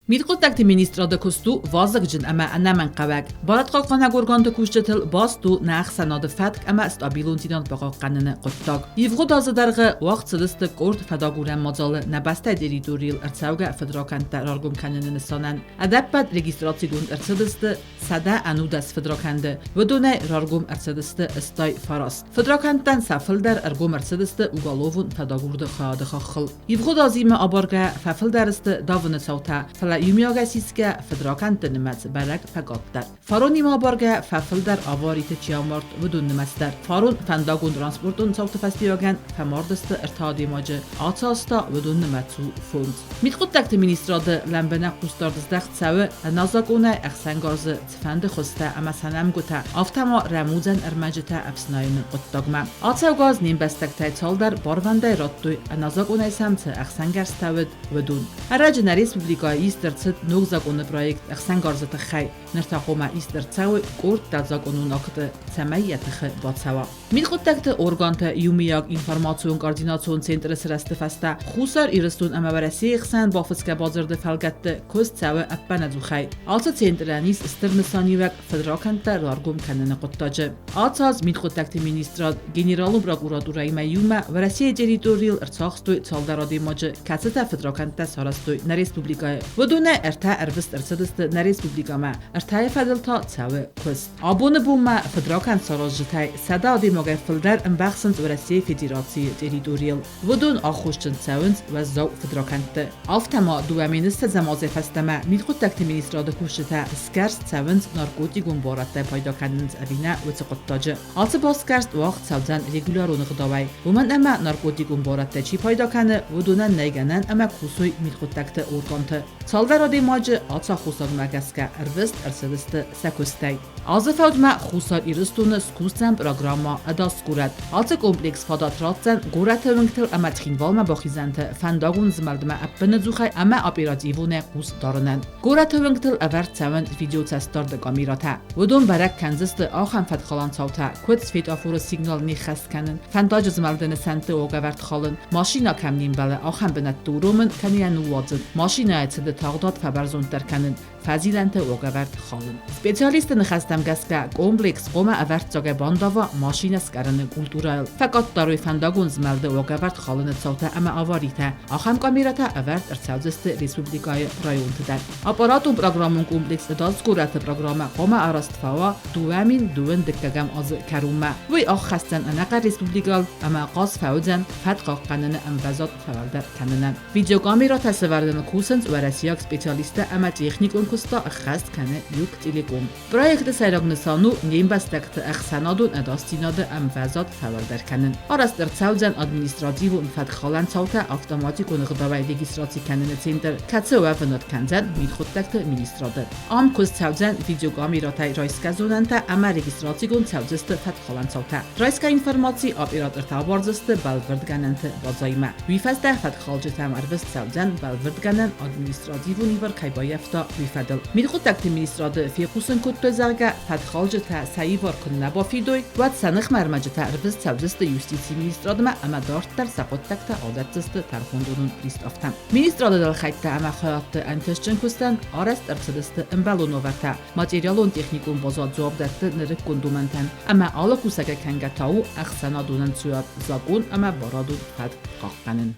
Midqotakti ministrada kustu vazıqcın əmə ənəmən qəvəq. Barat qalqana qorqantı kuşçıtıl bastu nəx sənadı fətq əmə stabilun tinant baxaqanını qottaq. Yivğud azıdarğı vaxt sıdıstı qort fədaqurən macalı nəbəstə teritoriyel ərçəuqə fədrakəntdə rarqum kənini sanən. Ədəbbət registrasiyon ərçədıstı sədə ənudas fədrakəndi. Vədonə rarqum ərçədıstı istay farast. Fədrakəntdən səfildər ərqum ərçədıstı uqalovun fədaqurdu xadı xaxıl. Yivğud azimə abarqə fəfildəristi davını çavta. Yumiagasiska fedrakantın nməz bərək fəqatdər. Farun imabargə fəfildər avaritə çiyamart vüdün nməzdər. Farun fəndagun transportun çavtı fəstiyagən fəmardıstı ərtadimacı açasta vüdün nməzu fond. Midqottəkti ministradı ləmbənə qustardızdıq çəvi nazaqona əxsənqarzı cifəndi xostə əmə sənəm qütə aftama rəmuzən ərməcitə əpsnayını qottaqmə. Açavqaz nimbəstəqtəy çaldər barvəndə ratduy nazaqona səmtə əxsəngərstəvid vüdün. Ərəcənə Respublikaya istərcət noqzaqonu proyekt əxsənqarzıtı xəy nərtəqoma istərcəvi qort dəlzaqonun aqdı cəməyyəti batsava. Midqottəkti orqantı yumiyaq informasyon koordinasyon sentri sırəstı fəstə xusar iristun əməvərəsi xsən bafıskə bazırdı fəlqətdi köz çəvi əppənədu xəy. Alsa sentrənis istərmisanivək fədrakəntdə rarqum kənini qottacı. Atsaz midqottəkti ministrad generalun prokuraturayı məyyumə vərəsi teritoriyel ərçaqstoy çaldaradimacı kəsitə fədrakəntdə sarastoy nə Respublikaya. Vədonə ərtə ərvist ərçədistı nə Respublikama ərtəyə fədilta çəvi köz. Abunu bulma fədrakənt sarajıtay sədə adimagə fıldər əmbəxsint vərəsi federasiya teritoriyel. Vədon axuşçın çəvins və zav fədrakəntdə. Aftəma duəministə zəmazə fəstəmə midqottəkti ministradı kuşçıtə skərs çəvins narkotigun baratdə paydakəniniz əvinə və çıqıttacı. Altı baskərst vaxt çəvzən regularonu qıdavay. Vəmən əmə narkotigun baratdə çi paydakəni vədonən nəygənən əmə kusuy midqottəkti orqantı. Çaldar adimacı alça xusar məqəskə ərvist ərsedistı səköstəy. Azı fəudmə xusar iristunu skustən programma ədas qurət. Alça kompleks fadatratsən qurətə vəngtil əmə txinvalmə baxizəntə fəndagun zməldmə əppini zuxay əmə operativunə qus darınən. Qurətə vəngtil əvər çəvən video çəstardı qamirətə. Vədon bərək kənzistı axən fədxalan çavtə köt svetoforu signalini xəskənin fəndacı zməldini sənti oqəvərt xalın. Maşina kəmnin bələ axən bənət durumın kəniyən nuvadzın. Maşina ətsidə tağdat fəbərzon dərkənin. فزیلنت وگورد خالن. سپیشالیست نخستم گسکه کمپلکس قوم ărцăuгă بانداوا ماشینس کرن کولتورال. فقط داروی فنداگون زملد وگورد خالن صوته اما آواریته. آخام کامیراته ărцăuгăst ریسپوبلیکای رایون تدر. آپاراتون پروگرامون کمپلکس دادگورت پروگرام قوم آراستفاوا دوامین دوون دکگم از کرومه. وی آخ خستن انقر ریسپوبلیکال اما قاس فوزن فتقا قنن امبزاد فورده کنن. ویدیو کامیرا تصویردن کوسنز و رسیاک سپیشالیست اما تکنیکون کستا خست کنه یوک تلکوم. پروژه سیراغنسانو نیم بستکت اخسانادون اداستیناد امبزاد فورده کنن. آراست ărцăuгăn ادمنستراتیو انفت خالن صوته автоматикون غداوی رجیستراسی کنن سنتر کاتسو و فنات کنزن میخوتکت مینیستراده. آم ărцăuгăn ویدیو کامیرا تای رایسکازوننت اما رجیستراسیون țăuгăst فت خالن صوته. رایسکا اینفورماسی آپیراتور تابارزست بالوردگننت بازایمه. ویفسته فت خالجت امروز țăuгăn بالوردگنن ادمنستراتیو نیور کایبایفتا ویفدل. میخوتکت مینیستراده فیقوسن کد بزرگه فت خالجت سعیوار کن نبافیدوی و سنخ مرمجت امروز țăuгăst یوستیسی مینیسترادم اما دارت در سقطتکت عادتست ترخوندونون لیست افتم. مینیستراده دل خیت اما خیات انتشچن کستن آرست ărцăuгăst امبالونووته. ماتریالون تکنیکون بازار جواب داده نرک کندومنتن اما آلا کوسکه کنگتاو اخسانادونن سویاد زاگون اما بارادون فد قاقنن.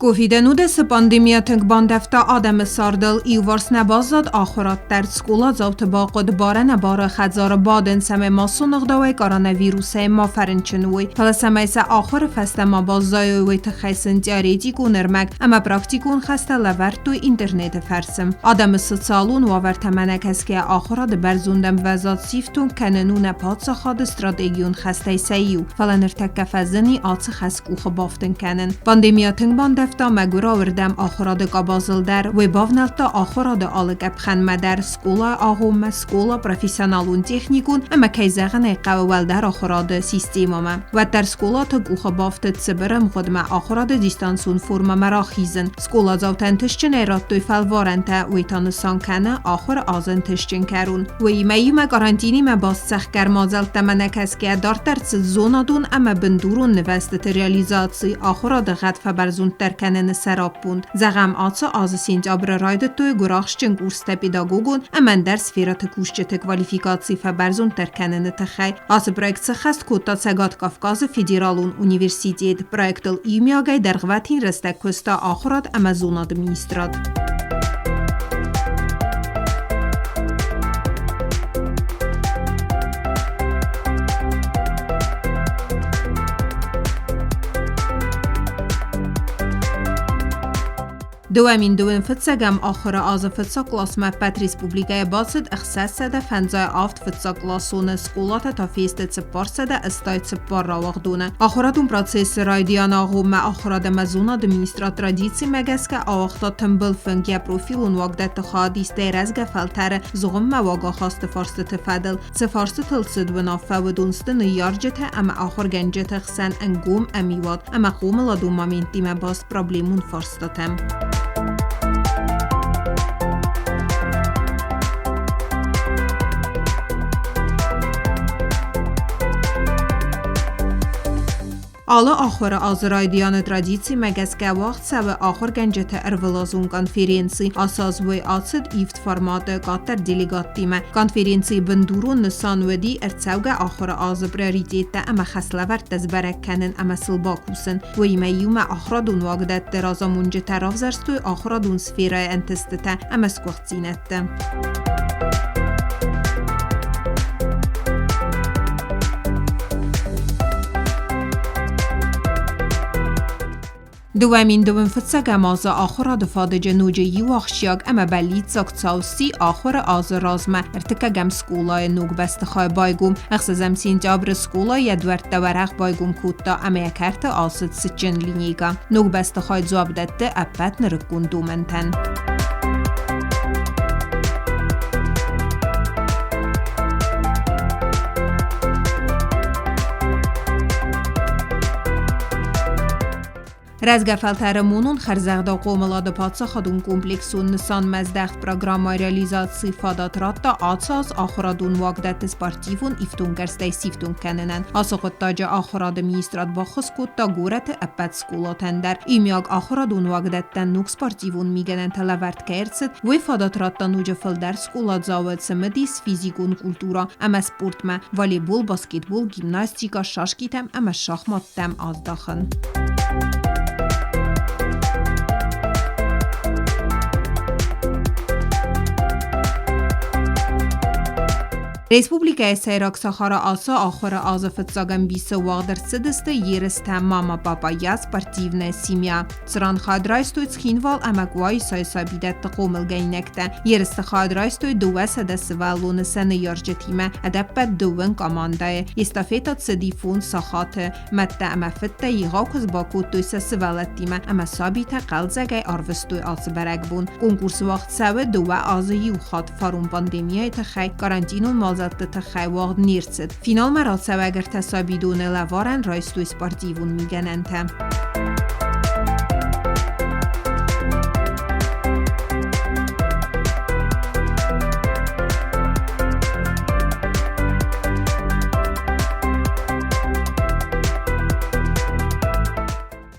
Covid-19 pandemiyatın bandefta adamı sardıl ivars nebazad آخرات در سکولا زوت باقود بارن بار خزار بادن سم ماسونق دوی کارانویروس ما فرنچنوی پلسمیس آخر فست ما بازای وی تخیسن دیاریدی گونرمک اما پراکتیکون خسته لورد تو اینترنت فرسم آدم سوسالون و ورتمنک است که آخرات برزوندم وزاد سیفتون کننون پادس خاد استراتژیون خسته سیو فلنرتک فزنی آت خسکو خبافتن کنن پاندمیاتن bandefta megura وردم آخرات قبازل در و باونلتا آخرات آلگب خن مدر سکولا آهوم سکولا پروفیسیونالون تکنیکون اما کیزغن قوال در آخرات سیستیمم و در سکولات گوخ بافت سبرم خودم آخرات دیستانسون فرم مراخیزن سکولا زوتن تشچن ایراد دوی فلوارنت و تانسان کنه آخر آزن تشچن کرون و ایماییم گارانتینی مباز سخ کرمازل تمنک است که دارتر زونادون اما بندورون نوستت ریالیزاسی آخرات غد فبرزون ترکنن سراب بوند زغم آتسا آز سینجابر راید توی گراخشچن گورست پیداگوگون امن در سفیرات کوشچت کوالیفیکاتسی فبرزون ترکنن تخی آز پرویکت سخست کوتا سگات کافکاز فیدرالون اونیورسیتیت پرویکتل ایمیاگای درغواتین رستک کستا آخرات امازوناد مینیستراد دوامین دوین فتسگم آخر آز فتسا کلاس مپت ریسپوبلیکای باسد اخصاص سده فنزای آفت فتسا کلاسون سکولات تا فیست سپار سده استایت سپار راوغ دونه آخراتون پراتسیس رایدیان آغوم آخرات مزونا دمینیسترات رادیسی مگس که آوختا تنبل فنگیا پروفیلون واقدت تخادیس دیرزگه فلتر زغم مواقع خواست فارست تفادل سفارست تلسد و نافه و دونستن یارجته اما آخر گنجت اخسن انگوم امیواد اما قوم لادومامین تیم باست پرابلیمون فارستاتم آلا آخر آزرایدیان ترادیسی مگسکه وقت سوه آخر گنجت ارولازون کنفرینسی اساس وی آتسد ایفت فرمات قاتر دیلیگات تیمه کنفرینسی بندورون نسان ودی ărцăuгă آخر آز پریاریتیت اما خسلور تزبرک کنن اما سلباکوسن و ایمیوم آخرادون واقدت درازامون جتراف زرستوی آخرادون سفیرای انتستته اما سکوختینت دوامین دوم فتسگم آز آخر دفاد جنوج یواخشیاگ اما بلید ساکتساوسی آخر آز رازمه ارتکگم سکولای نوگ بستخواه بایگوم اخصازم سینجابر سکولای یدورت دورخ بایگوم کودتا اما یکرت آسد سچن لینیگا نوگ بستخواه زوابدت اپت نرکون دومنتن Ռազգաֆալթարը մունուն խրզաղդա qo'milada պատսախադուն կոմպլեքսուն նսան մեզդախտ պրոգրամա ռեալիզացի ֆադատրատտա ացած ախորադուն վագդատը սպարտիվուն իվտուն կրստայ սիվտուն կենենան ասողտաջը ախորադը մինիստրատ բախսկոտտա գուրատը ապած սկուլոտանդար իմյակ ախորադուն վագդատտան նուկ սպարտիվուն միգենեն թալավարդ կերցդ վի ֆադատրատտան ուջը ֆլդար սկուլածավեցը մդիս ֆիզիկուն կուլտուրա ամա սպորտմա վոլейбол баскетбол գիմնաստիկա շաշկիտեմ ամա շախմատտեմ ազդախն Respublikaya Sayrak-Saxara asa axıra azıfıtsagan bisi vağdır sıdıstı yeristə mama papaya sportivnə simya. Sıran xadraystoy çxinval əməkvay saysa bidətdə qomilgəynəkdə. Yeristə xadraystoy duvəsədə sıvallunu səni yarcıtimə ədəbbət duvən komandaya. Estafeta cedifun saxatı mətdə əməfitdə yığavkız bakutuysa sıvaləttimə əməsabitə qalzəgəy arvıstoy ası bərəqbun. Konkurs vaxt səvə duvə azı yuxat farun pandemiyay təxəy karantinun mal تخای وقت نیرسد. فینال مراسم اگر تصابیدون لوارن رایستوی سپارتیوون میگنن تم.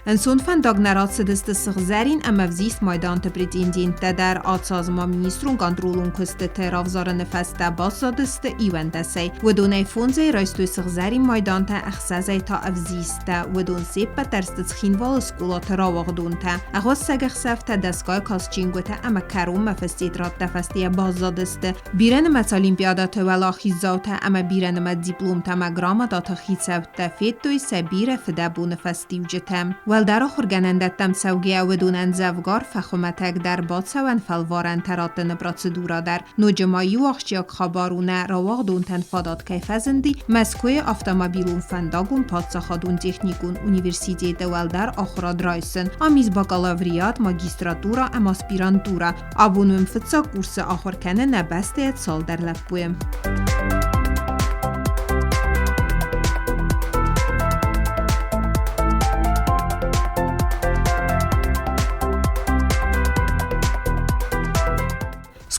Ընսուն ֆանդագնարացը դստսղ զերին əməvzist maydantı pretendentə dər atsazma ministrun kontrolun küstə teravzarı nefəstə bazzadıstı ivəndəsəy. Vədonəy fonzəy rəystüysıq zərin maydantı əxsəzəy ta əvzistə. Vədon seppə tərstə çxinvalı skulatı ravağdun tə. Əğvaz səgəxsəftə dəsqay kasçingötə əmə kərum məfəstidrat dəfəstiyə bazzadıstı. Birənimət olimpiadatı və laxizavtə əmə birənimət diplomtə məqramatı xitsəvtə fettoy səbirə fıdə bu nefəstivcətəm. در آخر گنندتم سوگیه و دونن زوگار فخومتک در بادسوان فلوارن تراتن پراتسدورا در نوجمایی وقتیاک خبارونه رواق دون تنفادات کیفزندی مسکوی افتامابیلون فنداگون پادساخادون تکنیکون انیورسیتی دول در آخر درایسن آمیز باکالاوریات ماگیستراتورا ام اسپیرانتورا ابونوم فتسا کورس آخر کنه نبسته سال در لپویم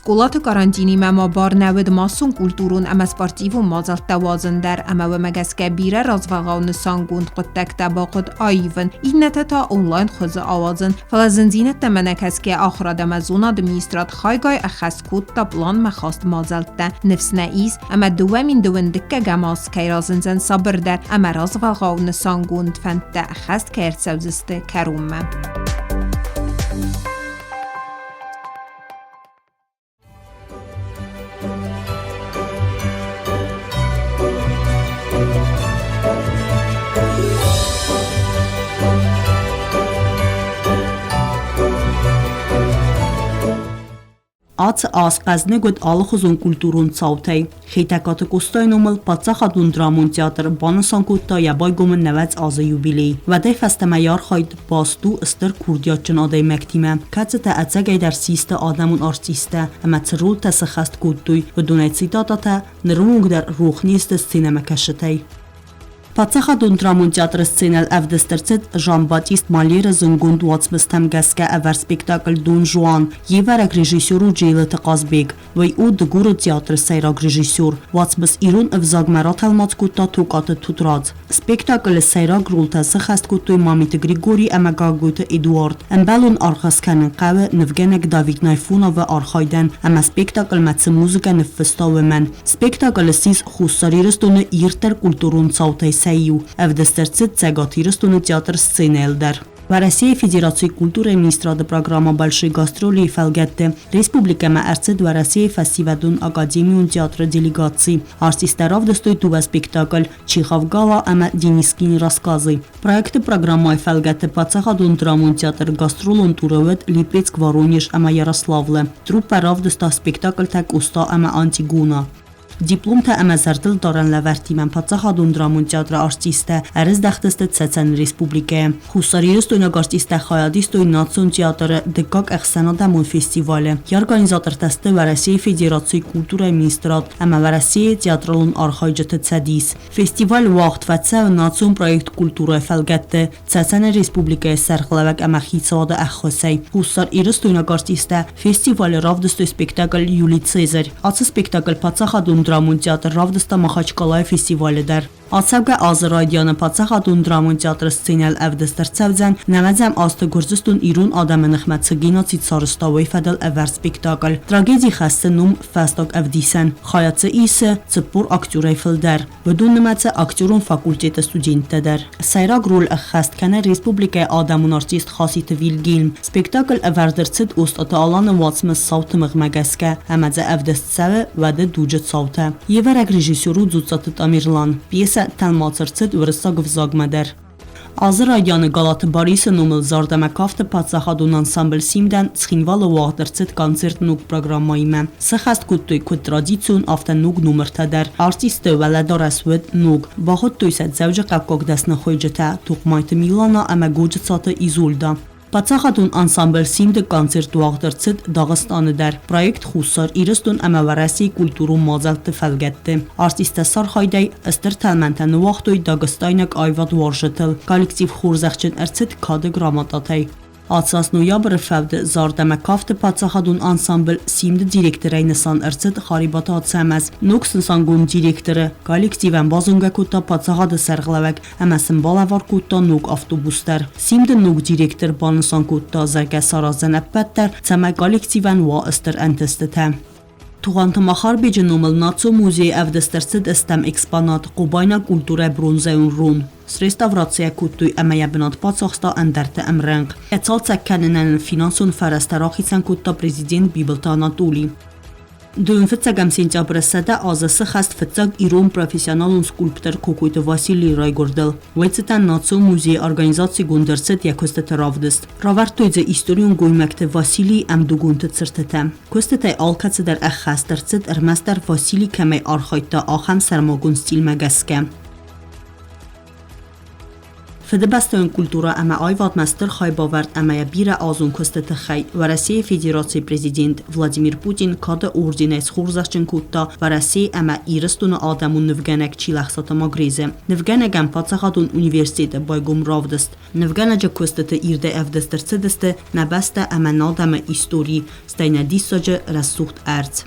Skolata karantini mema bar neved masun kulturun ama sportivun mazalt tawazın der ama ve megeske bire razvağavını sangund qıttek tabaqıd ayıvın ignete ta online xızı avazın falazınzinet temenek eske axrada mezun administrat xaygay əxəskut ta plan məxast mazaltda nefsine iz ama duvemin duvendikke gamas kayrazınzın sabır der ama razvağavını sangund fentdə əxəst kayrsevzisti karumme. Ացը ասկազնե գոտ ալխոզուն կուլտուրուն ծավթեյ, խեյտակատը կոստայնոմլ պացախադուն դրամուն տեատր բանսանկուտտա յաբայ գոմն նվեց ազը յուբիլեի, վադայ ֆաստամայար խայդ բաստու ստր կուրդյաչն ադայ մեկտիմը, կացը տա ացագայ դարսիստը ադամուն արցիստը, əmə ծրուլ տա սխաստ կուտտույ, վդունայ ցիտատատա նրունգ դար ռուխնիստը սցինəmə կաշտեյ. Պատսախադուն դրամուն տեատրը սցենալ əvdəstərcət Jean-Baptiste Molière զնգունդ ուացմստəm գասկա əvər spektakl Don Juan եվարակ ռեժիսյորու Ջեյլը տղազբեգ, վայ ու դգուրը տեատրը սայրակ ռեժիսյոր, ուացմս իրուն əvzagmərat հəlմաց կուտտա թուկատը թուտրած. Spektaklը սայրակ ռուլտասը խաստ կուտտույ մամիտը Գրիգորի əməgagույtը Էդուարդ, əmbəlուն արխասքանն qavə նվգենեք Դավիթ Նայֆունովը արխայդən, əmə spektakl mətsը մուզիկա նվվստավը mən. Spektaklը սիս խուսարիրստունը իրտər կուլտուրուն ծավտայ Սայու, əvdəstərcət ցագաթիրստունը театр սցենել դար. В России Федерации культуры министрада программа «Большие гастроли» и Афəлgəstdə Республикама ərçid в России фестивадун академиун театра делегации. Артистаров достоит ува спектакль «Чехов Гала» әмə Денискин рассказы. Проекты программы Афəлgəstdə Пацахадун драмун театр гастролун турывет Липецк, Воронеж әмə Ярославлы. Труппа равдоста спектакль так уста әмə Антигуна. Դիպլոմ թե ամազարտել դարան լավարտիման պացախադուն դրամուն թատրը արտիստը արыз դախտստը ցեցան ռեսպուբլիկա Խուսարիրս տոնագարտիստը խայադիստոյ նացիոն թատրը դկակ ախսանադամուն ֆեստիվալը Organizator testă v России Федерации культуры и министрат, а в России театралун архайджата цадис. Фестиваль вахт ватса национ проект культуры Афәлгәстте, Цацана республикая сархлавак амахицада ахосай. Хусар ирыстуйнак артиста фестиваль равдыстой спектакль Юлий Цезарь. Ацı спектакль Пацахадун драмун театр равдыста Махачкалай фестивалыдар. Ացավգա Ազերայդյանը Պացախատուն դրամուն թատրը սցենալ ավդստարցավձան նամազամ աստգորձստուն իրուն ադամնխմացը գինոցի ցարստավոյ ֆադալ ավար սպեկտակլ տրագեդի խասնում ֆաստոկ ավդիսան խայացը իսը ծպուր ակտյուրայ ֆլդար բդուն նմացը ակտյուրուն ֆակուլտետը ստուդենտդար սայրագրուլ խաստքանը ռեսպուբլիկայ ադամուն արտիստ խասիտը վիլգիլմ սպեկտակլ ավարդրցդ ուստատը ալանը վացմը սավթը մղմագասկա համաձա ավդստսավը վադը դուջը ցավթը եվարակ ռեժիսորու ձուծատը տամիրլան պիեսը Talmatsırçıt vırısagıv zagmadar. Azerayyanı Galatı Barısı numul zardamekafte Patsahadun ansambl simden sxinvalı vağdırçıt konsert nuk programmayma. Sıxast kuttuy kut tradisyon aften nuk numırtadar. Artistı veledar esved nuk. Vahut tuyset zevce qapkok desne xoycete. Tuqmaytı Milana ama gocıtsatı izolda. Պացախատուն անսամբլ սիմդը կոնցերտ ուաղդրցիտ Դաղստանը դար, պրոյեկտ խուսար իրստուն ամավարասի կուլտուրում մազալտը ֆալգետտը։ Արտիստը սարխայդայ ըստր թալմենտան ուաղդոյ Դաղստայնակ այվատ վարժտել, կոլեկտիվ խուրզախչն ըրցիտ կադը գրամատատայ։ Ացած նոյաբրը ֆավդը զարդամակավտը պացախադուն անսամբլ սիմդը դիրեկտորայ նսան ըրցիտ խարիբատը ացամազ, նոքս նսանգուն դիրեկտորը, կոլեկտիվան բազունգակուտա պացախադը սերղլավակ, ամասն բալավարկուտա նոք ավտոբուստար, սիմդը նոք դիրեկտոր բանսանկուտա զարգա սարազան ապպատտար, ծամայ կոլեկտիվան ვა ըստր անտստը թե։ Թուղանթմախարբիջը նոմլ նացո մուզեի ավդստրցիտ ըստամ էքսպանատ, Կոբայնա կուլտուրայ բրոնզայուն ռուն։ Սրեստավրացիա կուտույ ամայաբնատ պացախստա անդարտը ամրանք։ Էցալ ծակկաննան ֆինանսուն ֆարաստարախիցան կուտա պրեզիդենտ Բիբլտա Անատոլի։ Դույն ֆծագամ սենտյաբրը սադա ազասը խաստ ֆծագ իրոն պրոֆեսիոնալուն սկուլպտոր կոկույտը Վասիլի Ռայգորդել։ Վեցտան նացո մուզեի օրգանիզացի գունդերցետ յակոստը რავդստ։ Რავարտույձը իստորիոն գույմակտը Վասիլի ամդուգունտը ծրտետը։ Կոստետայ ալքացը դար ախաստերցետ ըրմաստար Վասիլի կամայ արխայտա ախամ սարմոգուն ստիլ մագասկա։ Федебастон культура ама айват мастер хайбавард амая бира азун костete хай в России Федерации президент Владимир Путин када орденес хурзашчен кутта в России ама ирстуна адамун невганак чилахсата магризе невганагам пацахатун университета байгум равдст невганаджа костете ирде авдестерцедесте набаста ама надама истории стайна диссаджа рассухт арц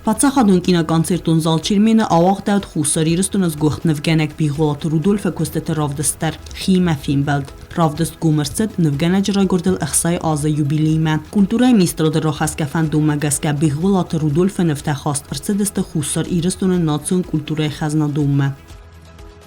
Պացախադուն կինակոնցերտուն զալչիրմենը ավաղդավդ խուսար իրստունыз գողտ նվգանակ բիղոլատ Ռուդոլֆը կոստետը ravdստար խիմա ֆիմբալդ ravdst գումրցետ նվգանա ջրագորդել ըխսայ ազը յուբիլիյմա կուլտուրայ միստրոդը ռոխասկաֆան դումագասկա բիղոլատ Ռուդոլֆը նվտախաստ ըրցեդստը խուսար իրստունը նացիոն կուլտուրայ խազնադումը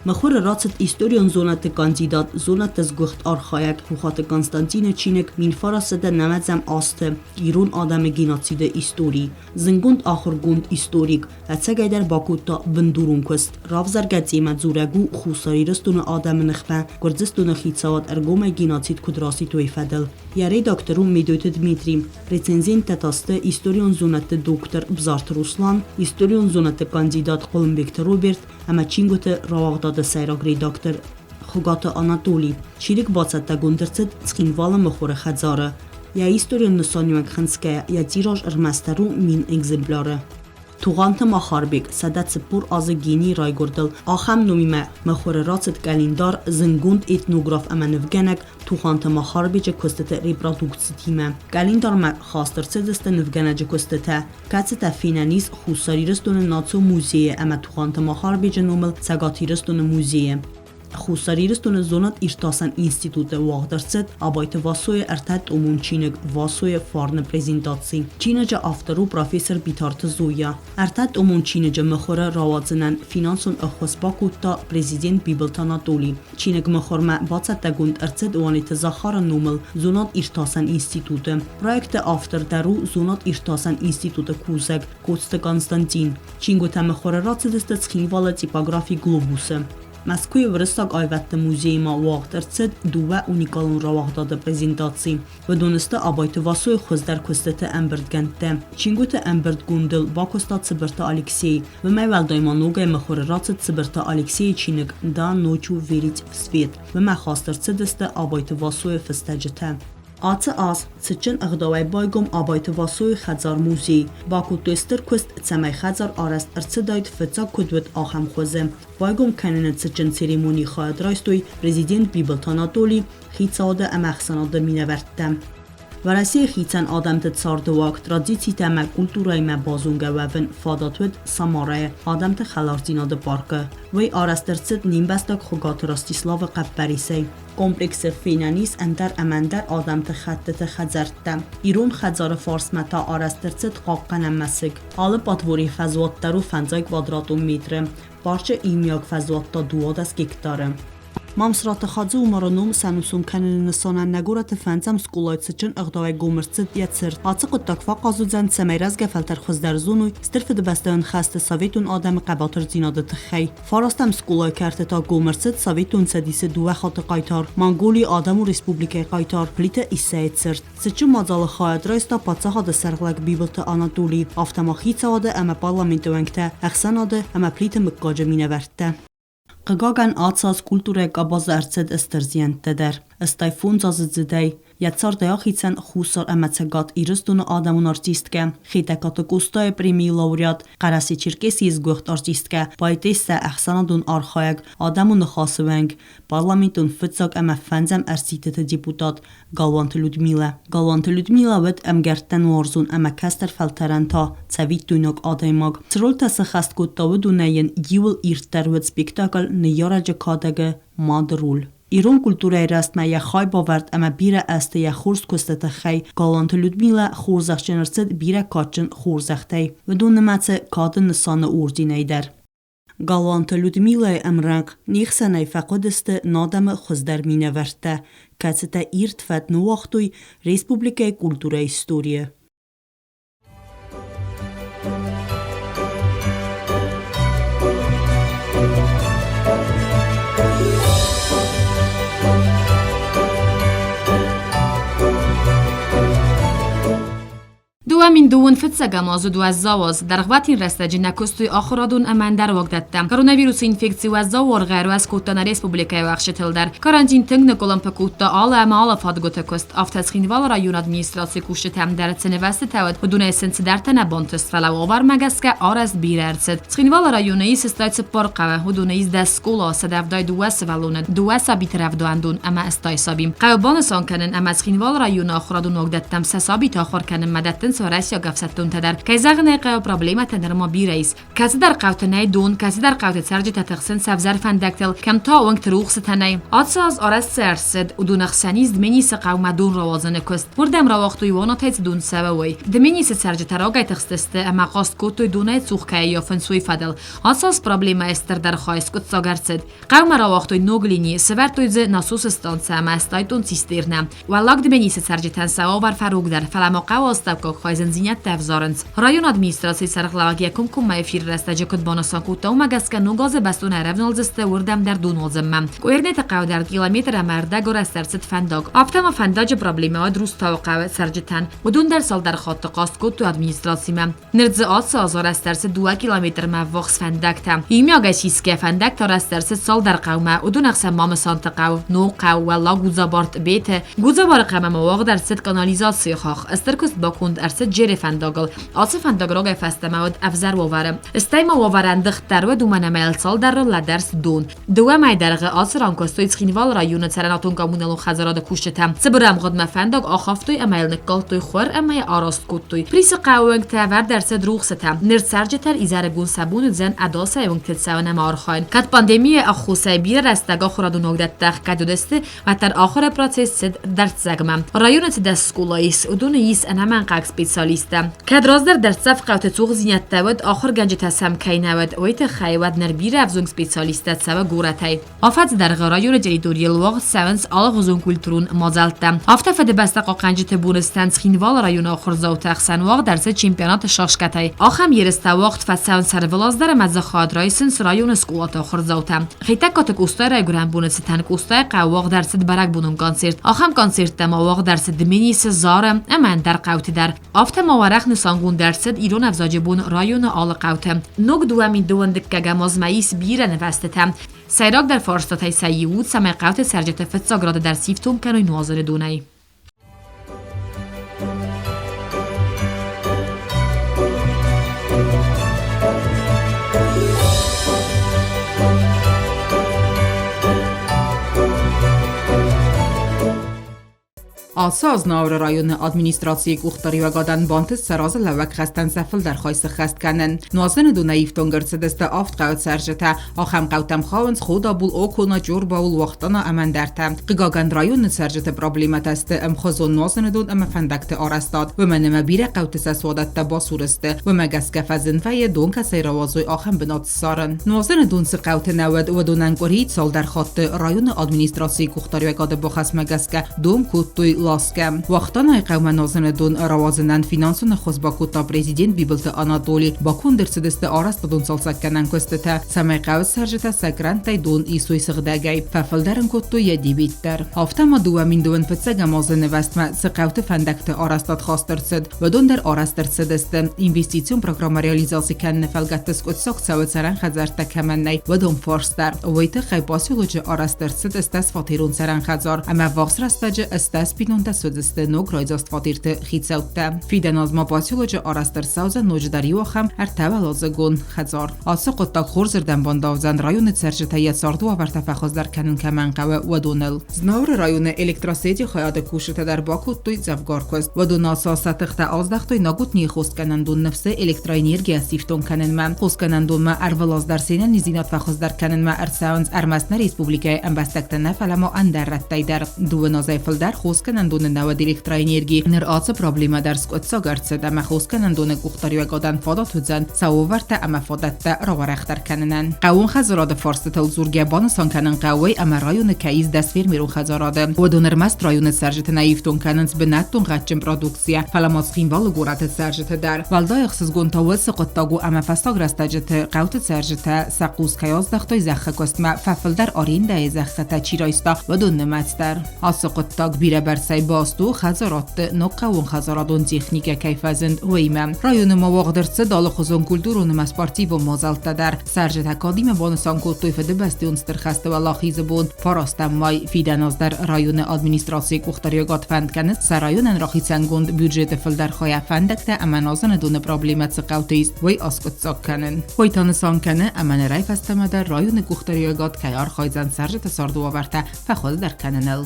Մխորը ռացըտ իստորիոն զոնատը կանդիդատ զոնատը զգողտ արխայակ հուխատը Կոնստանտինը չինեք մինֆարասըդը նամացամ աստը իրուն ադամը գինացիդը իստորի զնգունդ ախորգունդ իստորիկ հացագայդար բակուտա բնդուրունքստ ravzargatsima զուրագու խուսարիրստունը ադամը նխպան գործստունը խիցավատ ըրգոմ է գինացիդ կուդրասի տոյֆադել Ярей доктору Медойте Дмитрий, рецензент тетасты историон зонаты доктор Бзарт Руслан, историон зонаты кандидат Холмбек Роберт, амачинготе равагдады сайрагри доктор Хугата Анатолий, чирик бацатта гундерцет цхинвала мохоре хадзара. Я историон носанюак ханская, я тираж армастеру мин экземпляры. Туғанты махарбек, садат сыпур азы гени райгордыл. Ахам номиме, махоре рацет календар, зынгунд этнограф аманывганак, туғанты махарбеджа костete репродукции тиме. Календарма хастырцедесте нывганаджа костete. Кацета финанис хусарирстуны нацо музее, ама туғанты махарбеджа номыл цагатирстуны музее. Խուսարիրստունը զոնատ իրտասան ինստիտուտը ուաղդրցետ աբայտը վասոյը արտատ ումուն չինեկ վասոյը ֆարնը պրեզինտացի չինեջը ավտորու պրոֆեսոր Բիթարթը զոյա արտատ ումուն չինեջը մխորը ռավացնան ֆինանսոն ըխոսպակուտա պրեզիդենտ Բիբլտա Անատոլի չինեկ մխորմա բացատագունդ ըրցետ ուանիթը զախարը նոմլ զոնատ իրտասան ինստիտուտը պրոյեկտը ավտոր դարու զոնատ իրտասան ինստիտուտը կուզակ կոստը Կոնստանտին չինգոթա մխորը ռացեդստը ծխինվալը տիպոգրաֆի գլոբուսը Мәскүй врստаг այվատը մուզեյմա ուաղտերցետ դուվա ունիկալուն ռավաղդադը պրեզենտացի։ Վդունստը աբայտը վասոյ խոզդար քոստետը əmbirdgəntdə. Çingutə əmbird gundil Bakosta Цыбırta Алексей. Вымайвал дайманугай махорырацı Цыбırta Алексей Чиник да ночу верить в свет. Вымайхастырцыдысты абайты васоy фыстəcətə. Ացը ազ, ծճն ըղդավայ բայգոմ աբայտը վասոյ խածար մուզեյ, բակու տոստր կուստ ծամայ խածար արաստ ըրցդայդ վծակ կոդվետ աղամ խոզեմ, բայգոմ կենենը ծճն ցերեմոնի խայադրայստոյ պրեզիդենտ Բիբլտ Անատոլի խիցադը əməxsanadը մինավərtdə. Վարասիය խիցան ադամտը ծարդվակ, տրադիցի տեմə կուլտուրայի մə բազուն գավավն ֆադատվետ Սամարայը, ադամտը խալարտինադը պարկը, վայ արաստրծıt նիմբաստակ խոգատը Ռոստիսլավը qəppərisəy. Kompleksə finanis əndər əməndər adamtı xəttətə xəzərtdə. İrun xəzarı farsmətə arastırçıt qaqqən əməsik. Alı patvori fəzvatdaru fəncay kvadratun metrə. Parça imyak fəzvatda duadas gektarı. Մամսրատը խաձը ումարոնում սանուսում կենենը սոնան նագորատը ֆանցամ սկուլայցը ճն ըղդավայ գոմրցըտ յացր։ Ացը կտակվա qazուձան ծեմայրազ գեֆալտար խոզդարզունու ստրֆը դբաստան խաստը սավետուն ադամը qəbatır զինադը թխայ։ Ֆարաստամ սկուլայ կարտետա գոմրցըտ սավետուն ցդիսը դուվա խոտը qaytar։ Մանգոլի ադամու ռեսպուբլիկայ qaytar։ Պլիտը իսայցր։ Սճու մածալը խայադրայստա պացախադը սերղլակ Բիբլտ Անատոլի ավտոմախիցավադը ամա պարլամենտովենքտə əxsanadը ամա պլիտը մկկաջը մինավərtdə։ Qıqagan atsaz kulturaya qabazı ərçəd əstərziyəntdədər. Əstay funzazı zidəy. Yatsar dayaxicən xusar əmətsəqat iristunu adamun artistkę. Xitəkatı qustay premi laureat. Qarasi Çirkesi izgöxt artistkę. Baytessə əxsanadun arxayaq. Adamun xasıvəng. Parlamentun fıtsaq əmə fənzəm ərsitətə deputat. Galvantı Ludmila. Galvantı Ludmila vəd əmgərtdən varzun əmə kəstər fəltərənta. Çəvit duynak adaymaq. Çıroltəsə xəst qottavudunəyin yivıl irtər vəd spektakl niyaracı kadəgə madrul. İran kulturaya rastmaya xay bavard ama bira astaya xurst kostata xay Galvantı Ludmila xurzaxçınırsıd bira kaçın xurzaxtay ve donnematse kadın nısanı ordineyder. Galvantı Ludmila emraq nixsanay faqadiste nadamı xuzdar minevərtdə katsita irtfət nuvaxtuy Respublikaya kultura istoriya. دوامین دوون فتسگم از دو از زاوز در غواتین رستجی نکستوی آخرادون امان در وقتدم کروnavirus infekcji و زاور غیر از کوتان ریسپوبلیکای وقشتل در کارانتین تنگ نکولم پکوتا آل اما آل فادگوت کست آفتسخین وال رایون ادمینستراسی کوشتم در سنوست تود بدون اسنس در تنبانتست فلو آور مگس که آرست بیررسد سخین وال رایون ایس استایت پارقه بدون ایس دسکولا صدف دای دوس ولون دوس بیترف دواندون اما استای سابیم قیبان سان کنن اما سخین وال رایون آخرادون وقتدم سسابی تا آخر کنن مدتن رئیس یا گفتتون تدر که زغنه قو پروبلم تنر ما بی رئیس کسی در قوت نه دون کسی در قوت سرج تتخسن سفزر فندکتل کم تا ونگ تروخ ستنه آتساز آرست سرسد و دون خسنیز دمینیس قوم دون روازن کست مردم رواختوی وانا تیز دون سوی دمینیس سرج تراغی تخسته اما قاست کوتوی دونه سوخکه یا فنسوی فدل آتساز پروبلم استر در خایس کت ساگرسد قوم رواختوی نوگلینی سورتویز ناسوس استانس اما استایتون سیسترنه ولاک دمینیس سرج تن سوار فروگ در فلما قواستک زنزینیت تفزارنس رایون ادمینستراسی سرخلاقی کمکم فیر رستجه کد بانسان کوتا و مگسک نوگاز بستون رفنال زسته وردم در دون زمم کویرنت قو در کیلومتر مرده گور استرست فنداگ آفتم فنداج پروبلم ها دروست تا قو سرجتن بدون در سال در خاط قاست کوت ادمینستراسی مم نرز آت سازار استرست 2 کیلومتر موخس فندکتم ایمیاگ شیسکه فندک تا استرست سال در قومه ودون اقسم مام سانت قو نو قو ولا گوزابارت بیت گوزابار قمه مواق در ست کانالیزاسی خاخ استرکست باکوند ارست جری فنداگل آس فنداگراغ فستمود افزر ووارم استایما ووارندخ درو دومن مل سال در لدرس دون دو مای درغه آس رانکوستوی خینوال رایون ترناتون کامونالو خزراد کوشتم سبرم خدمه فنداگ آخافتوی امایل نکالتوی خور امای آراست کوتوی پریس قاونگ تاور درس دروغ ستم نر سرجتر ایزار گون سبون زن اداسه اون تساون مارخاین کات پاندمی اخوسای بیر رستگا خورادو نگدت تخ کدودسته و در آخر پروسس درس زگمم رایون دست سکولایس ودون ایس انمان قاکس سپیسیالیسته کدرازدر در صف قوت توغ زینت داود آخر گنج تسم کی نود ویت خیود نربیر افزونگ سپیسیالیسته سوا گورتی آفت در غرایور جریدوری الواق سونس آل غزون کلترون مازالته آفت فد بسته قاقنج تبونستان سخینوال رایون آخر زوت اخسنواق در سه چمپیونات شاشکتی آخم یرسته وقت فسون سرولازدر مزخاد رایسنس رایون سکولات آخر زوته خیته کاتک استای رایگران بونستان استای قواق در سد برک بونم کانسرت آخم کانسرت مواق در سد مینیس زارم امن در قوت در آفت مورخ نسانگون در سد ایران افزاجبون رایون آل قوته نوک دوامین دوند کگماز مایس بیره نوستتم سیراک در فارستاتای سیود سمه قوت سرجت فتساگراد در سیفتون کنوی نوازر دونی آساز ناور رایون ادمینستراسی گوختاری و گادن بانت سراز لوک خستن سفل در خایس خست کنن نوازن دو نایفتون گرسه دسته آفت قوت سرجته آخم قوتم خواهنز خودا بول اوکونا جور باول وقتانا امن درته قگاگن رایون سرجته پرابلیمت است ام خزون نوازن دون ام فندکت آرستاد و من مبیر قوت سسودت با سورسته و مگسکه فزنفه دون کسی روازوی آخم بنات سارن نوازن دون سی قوت نود و دوننگوری سال در خط رایون ادمینستراسی گوختاری و گاد بخص مگسکه دوم کوتوی لاسکم وقتان قوم نازن دون روازنن فینانسون خود با کوتا پرزیدنت بیبلت آناتولی با کندر سدست آرست دون سال سکنن کستتا سمی قوت سرجتا سکران تای دون ایسوی سغدگی ففلدرن کتو یدی بیتر هفته ما دوامین دون فتسگ مازن وستما سقوت فندکت آرستات خواستر سد و دون در آرستر سدست اینوستیسیون پروگرام ریالیزاسی کن فلگتس کت ساک سوت سرن خزرت کمنی و دون فورستر ویت خیباسیولوژی آرستر سدست از فاتیرون سرن خزار اما واقع رستج استاس بینون سودست نوگ رایزاست فاتیرت خیتسوته فیدن از ما باسیولوژی آرستر ساوز نوجداری و خم هر تولازه گون خزار آسا قطع خورزردن بانداوزن رایون سرجته یه ساردو و ورتفخاز در کنون کمنقوه و دونل زنور رایون الکتراسیتی خیاد کوشته در باکوت توی زفگار کست و دون آساسا تخت آزدخت توی نگوت نی خوست کنن دون نفسه الکتراینیرگی سیفتون کنن من خوست کنن دون ما اروالاز در سینه نیزینات فخاز در کنن ما ارساونز ارمسن ریسپوبلیکای انبستکت نفل ما اندر رتای در دو نازایفل در خوست کنن دون نود الکتراینیرگی نر آس پرابلیما در سکوت ساگرتس دم خوست کنن دون گوختاری و گادن فادات وزن سوورت اما فادت راورختر کننن قوون خزراد فارستل زورگه بانسان کنن قوی اما رایون کیز دستفیر میرو خزاراد و دونر مست رایون سرجت نایفتون کننس بناتون غچم پرودوکسیا فلاماسخین وال گورات سرجت در والدا اخصص گونتاو سقطاگو اما فستاگرستجت قوت سرجت سقوس کیاز دختای زخه کستما ففل در آرین ده زخه تا چیرایستا و دون مستر آسقطاگ بیره برسای باستو خزارات نقوون خزارادون تکنیک کیفازند ویمم رایون مواقع در صدال خزون کلتورون مسپارتی و مازالت در سرجت اکادیم بانسان کوتوی فده بستیونستر خسته و لاخیز بون فراستم مای فیدن از در رایون ادمینستراسی گوختاری گات فند کنه سرایون راخی سنگوند بیوجت فل در خای فندکت امنازن دون پرابلیمت سقوتیست وی اسکت ساک کنن وی تانسان کنه امن رای فستم در رایون گوختاری گات کیار خایزن سرجت ساردو آورته فخود در کننل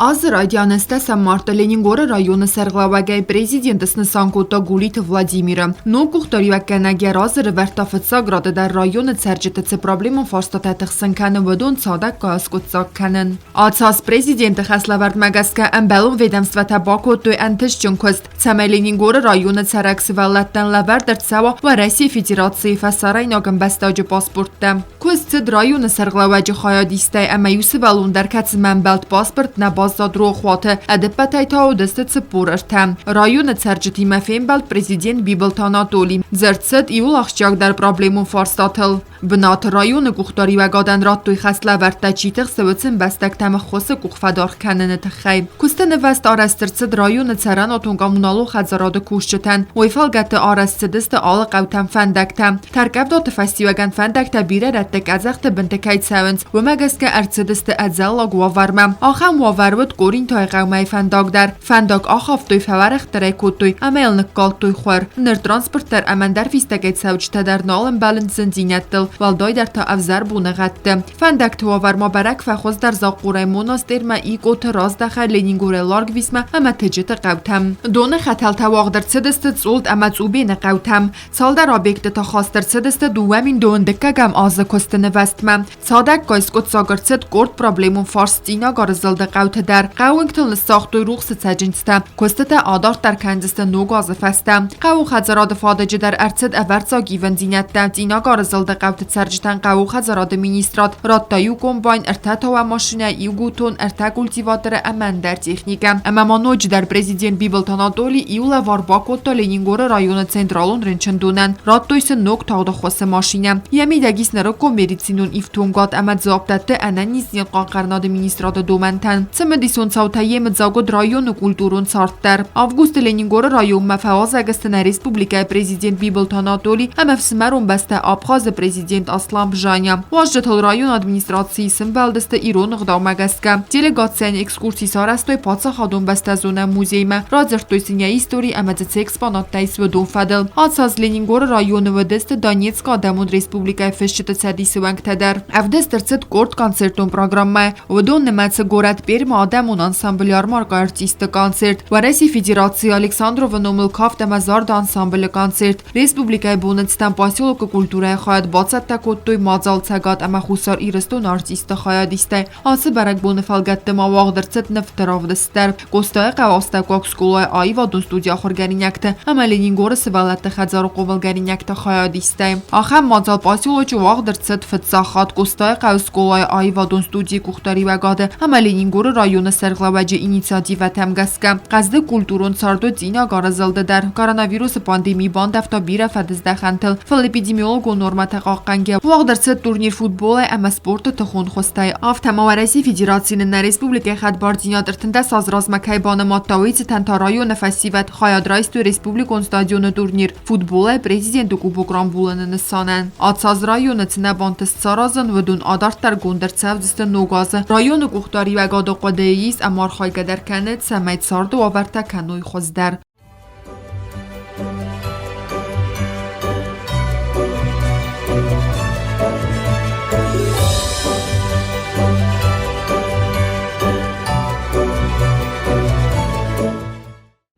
Az radyaneste Самарта Ленингора района сарглавагай президентсны Санкута Гулит Владимира. Но кухтаривакканага разыр вертафыцаграды дар районы цәржетіце проблемын фарстататықсын кәні вадон цадак каскутсак кәнін. Ацас президенті хаславард магаска әмбәлін ведомствата бакоту әнтіш чынкөст. Цәмә Ленингора районы цәрәксі вәлләттен ләвәрдір цәва ва Россия Федерации фасарайнагын бәстәжі паспортты. Көз цid районы сарглавагы хаядистай әмә юсы вәлун дар кәцімән бәлт паспорт набаз задро خواته ادپتای تا دست سپوررتم رایون سرجتی مفیم بل پرزیدنت بیبلت آناتولی زرتسد ایول اخشاک در پرابلیمون فارستاتل بنات رایون گوختاری و گادن رات توی خسله ورته چیتق سوتسن بستک تم خوص گوخفدار کنن تخیب کستن وست آرسترسد رایون سران اتونگامونالو خزاراد کوشتن ویفالگت آرستدست آل قوتم فندکتم ترکب دات فستیوگن فندکت بیره رتک ازخت بنتکایت سونس و مگسک ارتسدست ازالا گواورمم آخم واور Արվդ կորին թոյ գայմայ ֆանդագդար ֆանդագ ախավտոյ ֆավարախ տրեկոտոյ ամելն կալտոյ խոր նր տրանսպորտեր ամանդար ֆիստակետ սավճտադար նոլն բալն զնձինյատել վալդոյ դար թա ավզար բունեղատը ֆանդագ թուավար մաբարակ ֆախոզ դար զաղկուրայ մոնաստերմա ի կոթը ռազդախա լենինգորե լարգվիսմա ամաթջետը qawtam դոնը խաթալ թավաղդր ցդստը ծոլտ ամացուբենը qawtam սալդար օբյեկտը թախաստր ցդստը դուվամին դոնդկագամ ազը կոստնվաստմա սադակ կոսկոտ սագրցդ կորտ պրոբլեմուն ֆարստինա գարզալդը qawtdar qawingtl սախտոյ ռուխսը ցաջինստա կոստտը ադար տարքանդստը նոգազը ֆաստա qawu խազարադը ֆադաջդար արցդ ավարցագի վնձինյատտա տինա գարզալդը qawt ցարջտան qawu խազարադը մինիստրատ ռատտայու կոմբայն ըրթաթովա մաշինա իուգուտոն ըրթա կուլտիվատորը ամանդար տեխնիկա ամամանոջ դար Президент Библ Танатоли Иула Варбакота Ленингора района централон ренчендунан раттойсы ног тагдахосы машиня. Ямидагис нарко медицинун ифтунгат амад заптатты ананизнет қанқарнады министрады домантан. Цемедисон цаутаем загод району культурун сарттар. Август Ленингора район мафауз агастана республика президент Библ Танатоли амафсмарун баста Абхаз президент Аслан Бжаня. Важжатал район администрации симвалдысты Ирон гдамагаска. Делегациян экскурсий сарастой паца хадун баста зона музейма разертойсиня истории амадец экспонаттайс вдон фадл. Ацаз Ленингора районы вдест Донецк адамун республика фешчета цадисыванг тадар. Авдестерцет корт концертун программа. Вдон немаца город Перма адамун ансамбль ярмарка артиста концерт. В России Федерации Александрова номил кафта мазарда ансамбль концерт. Республика бунецтан поселока культура хаяд бацат такоттой мазал цагат амахусар ирстон артиста хаядистай. Асы барак буны фалгатты мавагдерцет нефтеравдестер. Костая Авста кокскулай айва дун студия хоргаринякта ама Ленингора сывалатты хадзару ковалгаринякта хаядистай. Ахам мазал поселочу вагдерцет фетсахат костай кокскулай айва дун студии кухтари вагады ама Ленингора районы сарглаваджи инициатива тамгаска. Газды культурун сарду дина гаразалды дар. Коронавирус пандемии бандафта бира фадыздахантыл. Филипидемиологу нормата қаққанге вагдерцет турнир футбола ама спорты тахун хостай. Автама России Федерацияны на республика хадбардинятыртында сазразмакай банама Тавицы танта района фестиват хаядрайсту республикон стадиона турнир футбола президенту кубок рамбуланы нысанан. Ацаз района цнабантыс царазан вдун адартар гундерцавдысты ногазы. Районы кухтари вагада қадеиз амархай гадарканет самайт сарду аварта кануй хоздар.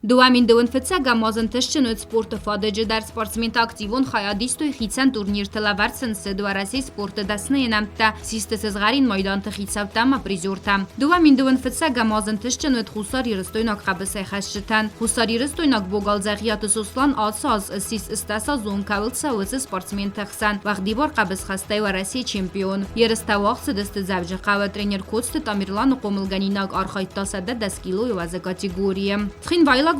Дуамин дእውን фца гамазын тышчынует спорта фадыжы дар спортсмен активон хаядистой хицан турнир тылаварцын сыдва России спорта даснынамта систесіз ғарин майданты хицавтама призёртам. Дуамин дእውን фца гамазын тышчынует хусар ирыстойнак қабысай хасшытан. Хусар ирыстойнак богал зағияты сослан адсаз сис истаса зон кавылца өсі спортсмен тахсан. Вахдибар қабыс хастай ва Россия чемпион. Ерыста вақсы дысты завжы қава тренер Коцты Тамирлан қомылганинак архайтасада даскилой ваза категория.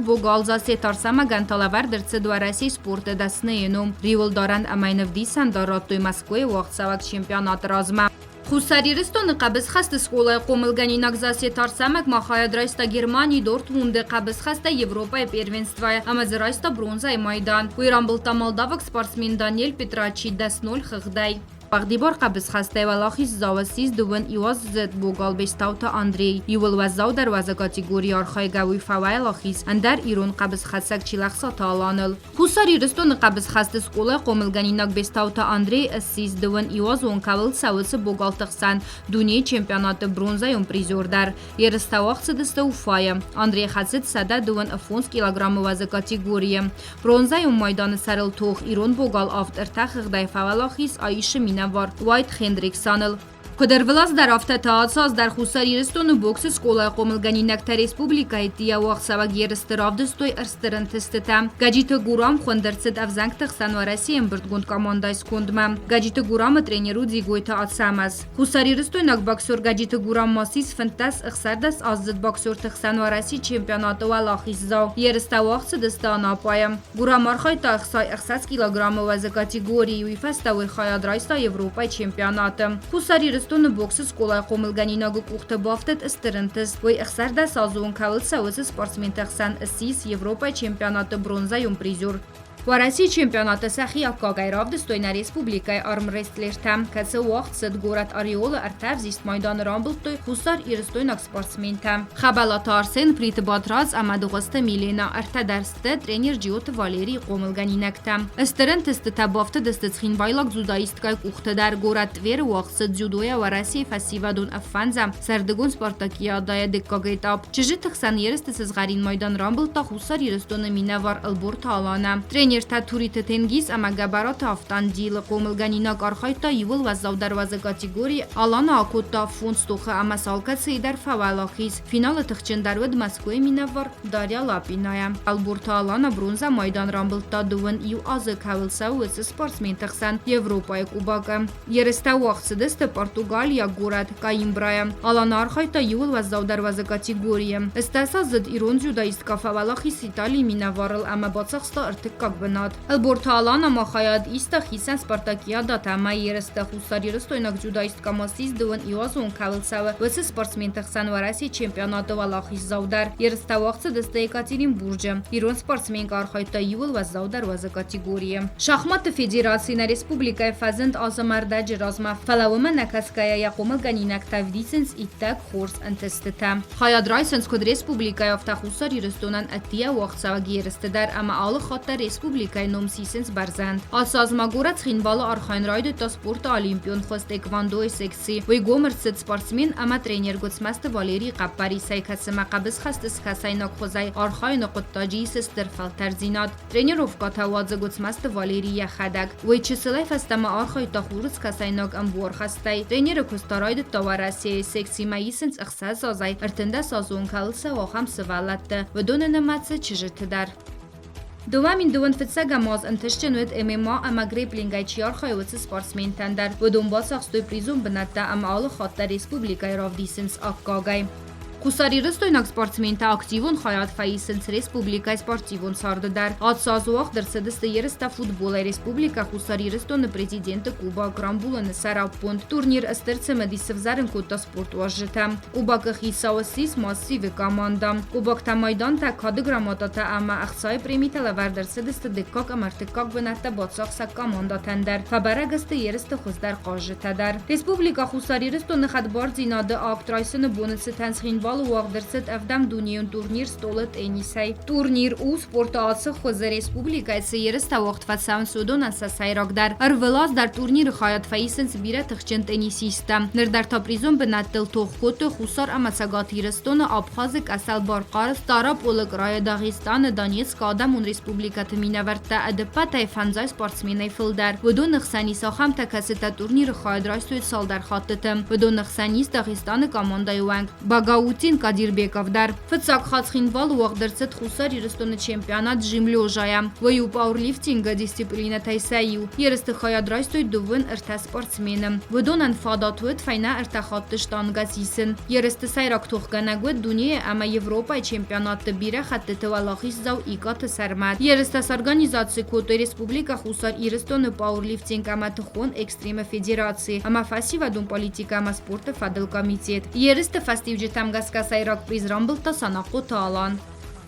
Богал за сетарсама ганталавар дырцыд ва России спорта даснеенум. Ривол даранд амайнов дисан дараттой Москве вақт савак чемпионат разма. Хусариристон қабыз хасты сколай қомылганинак за сетарсамак махаядрайста Германии Дортмунде қабыз хаста Европа первенства амазырайста бронза майдан. Уйран был тамалдавак спортсмен Даниэль Петрачи дасноль хыгдай. Вахдибар қабыз хастай валахис завасиз дуван иоз зет богал бестаута Андрей. Ювал вазау дар ваза категория архай гавуй фавай лахис. Андар ирон қабыз хасак чилахса таланыл. Хусари ристон қабыз хасты сколай қомылганинак бестаута Андрей ассиз дуван иоз он кавыл савысы богал тахсан. Дуния чемпионаты бронза юм призёрдар. Ерыстауақ сыдысты уфая. Андрей хасыд сада дуван афонс килограммы ваза категория. Бронза юм майданы сарыл тох ирон богал авт ыртах ығдай фавай лахис айшы мина White Хендриксаныл. Кодервелас дар автотаатсаз дар хусариристон бокс сколай қомылганинакта республика ития вақсавак ерыстыравдыстой ырстырынтыстыта. Гаджиты гурам хондырцыд авзанг тахсан ва Россиям бірдгунд командай скундма. Гаджиты гурамы тренеру дигойта атсамаз. Хусариристойнак боксер гаджиты гурам масис фантас ықсардас аззыд боксер тахсан ва Россия чемпионаты ва лахиззау. Ерыста вақсы дыста анапаям. Гурам архайта ықсай 100 килограммы ваза категории уйфаста уйхаядрайста Европа чемпионаты. Хусариристойнак бокс сколай қомылганинагы кухты бафтет ыстырынтыз. Вой ықсарда сазуын кавылса өзі спортсмен тахсан сис Европа чемпионаты бронза юм призер. Վարասի չեմպիոնատը սախի ակագայրավ դստոյնա ռեսպուբլիկայ արմրեստլերտամ, կացը ուաղտ սդ գորատ արիոլը արտավ զիստ մայդան ռամբլտոյ խուսար իրստոյնակ սպորտսմենտամ։ Խաբալատը արսեն պրիտը բատրած ամադուղստը միլենա արտադարստը տրեներ ջիոտը վալերի qo'milganinaktam. Ըստերն տստտա բավտը դստծխին բայլակ զուդայիստկայ կուղթը դար գորատ վեր ուաղտ սդ ջուդոյա վարասի ֆասիվադուն աֆանզա, սարդգուն սպարտակիադայա դեկկագետապ, ճժի թխսան երստը սզղարին մայդան ռամբլտա խուսար իրստոնը մինավար ըլբորթ алана. Тренер Татурите Тенгиз амагабарата автандил qo'milganina qarxayta yuvil va zavdarvaza kategoriya alana akutta фунстуха амасалкасы дар фавалахис. Финалы тыхчындарвыд Москве минавар Дарья Лапиная. Албурта алана бронза майдан рамблта дувын ю азы кавылса уысы спортсмен тыхсан Европа кубага. Ереста уақсыдысты Португалия город Каимбрая. Алана архайта yuvil va zavdarvaza kategoriya. Стаса зад ирон judaistка фавалахис Италии минаварыл ама бацахста артык как бынат. Албурта алана махаят иста хисан Спартакиада тама ереста хусари ростойнак judaistка масиз дувын иозун кавылсавы уысы спортсмен тыхсан вараси чемпионаты валахис завдар. Ереста уақсыдысты Екатеринбуржа. Ирон спортсмен архайта yuvil va zavdarvaza kategoriya. Шахматы федерацияна республикая фазент азамарда жиразма фалавыма накаская яқомылганинак тавдисенс иттак хорс антестета. Хаядрайсенс код республикая автахусар ирестонан аттия уақсава герестедар ама алы хатта республикая номсисенс барзанд. Асазмагора цхинвалы архайн райды та спорта олимпион хост эквандой секси. Вой гомерцет спортсмен ама тренер гоцмасты Валерий Қаппари сайкасыма қабыз хастыс хасайнак хозай архайны қоттажи сестер фалтарзинат. Тренировка тавадзы гоцмасты Валерия Хадак. Вой чисылай фастама архай тахурыз касайнак амбуар хастай. Тренеры костарайды тавараси секси маисенс ықсаз азай. Артында сазун калса вахам сывалатты. Вдонаны матсы чижытыдар. دوامین دوان فتساگا ماز انتشتنوید MMA اما گریپلینگای چیارخای وڅ سپورتسمن تندر و دنبال ساختوی پریزون بناتا اما آل خاطر республикай равдисенс аккагай. Խուսարի ռստոյնակ սպորտսմենտա ակտիվոն խայատ ֆայիսենց ռեսպուբլիկայ սպորտիվոն սարդդար ածազուախ դրսդստը երստա ֆուտբոլայ ռեսպուբլիկա խուսարի ռստոնը պրեզիդենտը Կուբա Գրամբուլանը սարապոնտ турнир ըստերցը դիսվզարն կոտա սպորտ ուաժտա Կուբակը խիսաոսիս մասիվը կամանդամ Կուբակտա մայդան տա կադը գրամատատա ամա աղցայ պրեմիտալա վարդրսդստը դեկակ ամարտկակ վնատա բացախսա կամանդա թանդար Ֆաբարագստը երստը խոզդար qajtadar ռեսպուբլիկա խուսարի ռստոնը խadbar զինադը ակտրայսնը բոնեցը թանցին Уағдырсыт авдам дунион турнир столет энисай. Турнир у спорта асы хозы республикайсы ерыста уақт фатсаун судон аса сайрагдар. Арвелаз дар турнир хаят фаисенс бира тыхчент энисиста. Нырдар тапризон бенаттыл тоққоты хусар амасагат ерыстона Абхазык асал барқарыс тарап олык рая Дағистаны Донецк адамун республикаты минаварта адыпатай фанзай спортсменай фылдар. Вдон нықсани сахам такасыта турнир хаят райсует салдар хаттытым. Вдон нықсанис Дағистаны командай уанг. Багаут Կադիրբեկովդար Ֆծակ խացխինվալ ուաղդրցըտ խուսար իրստոնը չեմպիանատ ժիմլյոժայա Վայու պաուրլիֆտինգը դիսցիպլինը թայսայու Երստը խայադրայստոյ դուվն ըրթա սպորտսմենը Վդոնան ֆադատուետ ֆայնա ըրթախատը շտանգասիսն Երստը սայրակ թողկանագուետ դունիե ամա Եվրոպայ չեմպիանատը բիրը խատը տվալախիս զավ իկատը սարմատ Երստաս արգանիզացի կոտոյ ռեսպուբլիկա խուսար իրստոնը պաուրլիֆտինգ ամա թխոն էքստրիմը ֆեդերացի Ամա ֆասիվա դուն պոլիտիկա ամա սպորտը ֆադլ կամիտետ Երստը ֆաստիվ ջտամ Կասկասայրակ պրիզ ռամբլտա սանախոտ ալան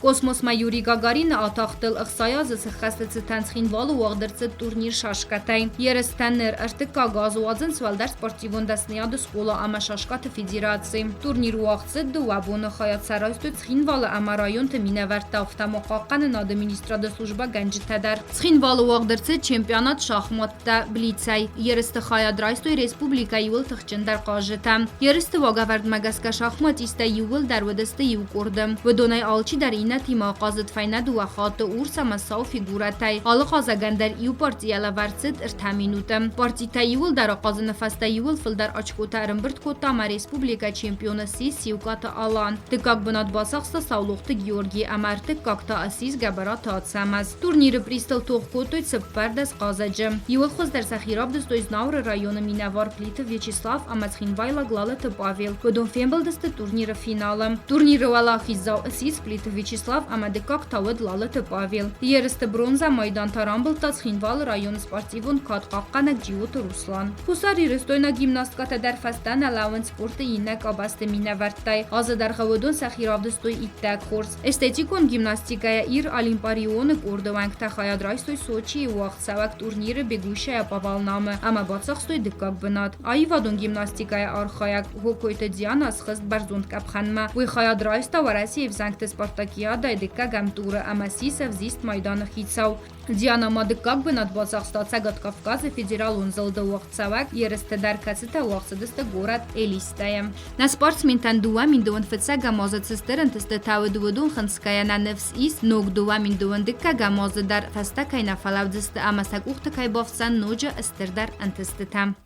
Կոսմոս Յուրի Գագարինը ատախտել ըխսայազը սխաստեցը թանցխին վալը ուաղդրցը турнир շաշկատային երստաններ ըրտկա գազուազն սվալդար սպորտիվոն դասնիադը սկոլա ամա շաշկատը ֆեդերացի турнир ուաղցը դուաբոնը խայատ սարայստո ծխին վալը ամա ռայոն թմինավարտ ավտամոқաղqanն ադմինիստրադը սուժբա գանջտադար ծխին վալը ուաղդրցը չեմպիանատ շախմատտա բլիցայ երստը խայադրայստոյ ռեսպուբլիկա յուլ թխչնդար qajtա երստը վագավարդ մագասկա շախմատիստա յուլ դարվդստը յուկորդը վդոնայ ալչի դարին Тима казыт файна дуахаты урса масау фигуратай. Алы казагандар ю партияла варцит ирта минута. Партита юл дар казыны фаста юл филдар очкота рымбырт кота ма республика чемпионы сис юката алан. Тыкак бынат басақста саулуқты Георгий Амарты какта асиз габарата атсамаз. Турниры пристал тоқкотой цыппардас казаджы. Юл хоздар сахираб дыстой знавры районы Минавар Плитов Вячеслав Амацхинвайла Глалаты Павел. Кодон фембалдысты турниры финалым. Турниры вала хиззау асиз Плитов Вячеслав Вячеслав Ամադեկակ թավըդ լալը տպավիլ։ Երստը բրոնզա մայդան տարամբլ տաց խինվալ ռայոն սպարտիվոն կատ կաղկանակ ջիոտ Ռուսլան։ Հուսարի ռստոյնա գիմնաստկատը դարֆաստան ալավն սպորտը ինակ աբաստը մինավարտայ, ազը դարխավոդոն սախիրավդստոյ իттակ խորս։ Էստետիկոն գիմնաստիկայա իր ալիմպարիոնը կորդովանք թախայադրայստոյ Սոչի ու աղցավակ տուրնիրը բեգուշայա պավալնամը, ամա բացախստոյ դկակ բնատ։ Այվադոն գիմնաստիկայա արխայակ հոկոյտը դիան ասխստ բարզոնդ կապխանմա, ուի խայադրայստա վարասի և զանգտը սպարտակիադա դկա գամտուրը, ամա սիսավ զիստ մայդանը խիցավ։ Դիանա մադկակ բնատ բացախստացագատ Կավկազը ֆեդերալ ունզլդը ուաղցավակ, երստը դարկացը ուաղցդստը գորատ էլիստայը։ На спортсментан дуа миндуан феца гамоза цистерн тесте тавы дувудун ханская на невс ис ног дуа миндуан дикка гамоза дар фаста кайна фалавдсты амасак ухта кайбовсан ноджа астердар антестетам.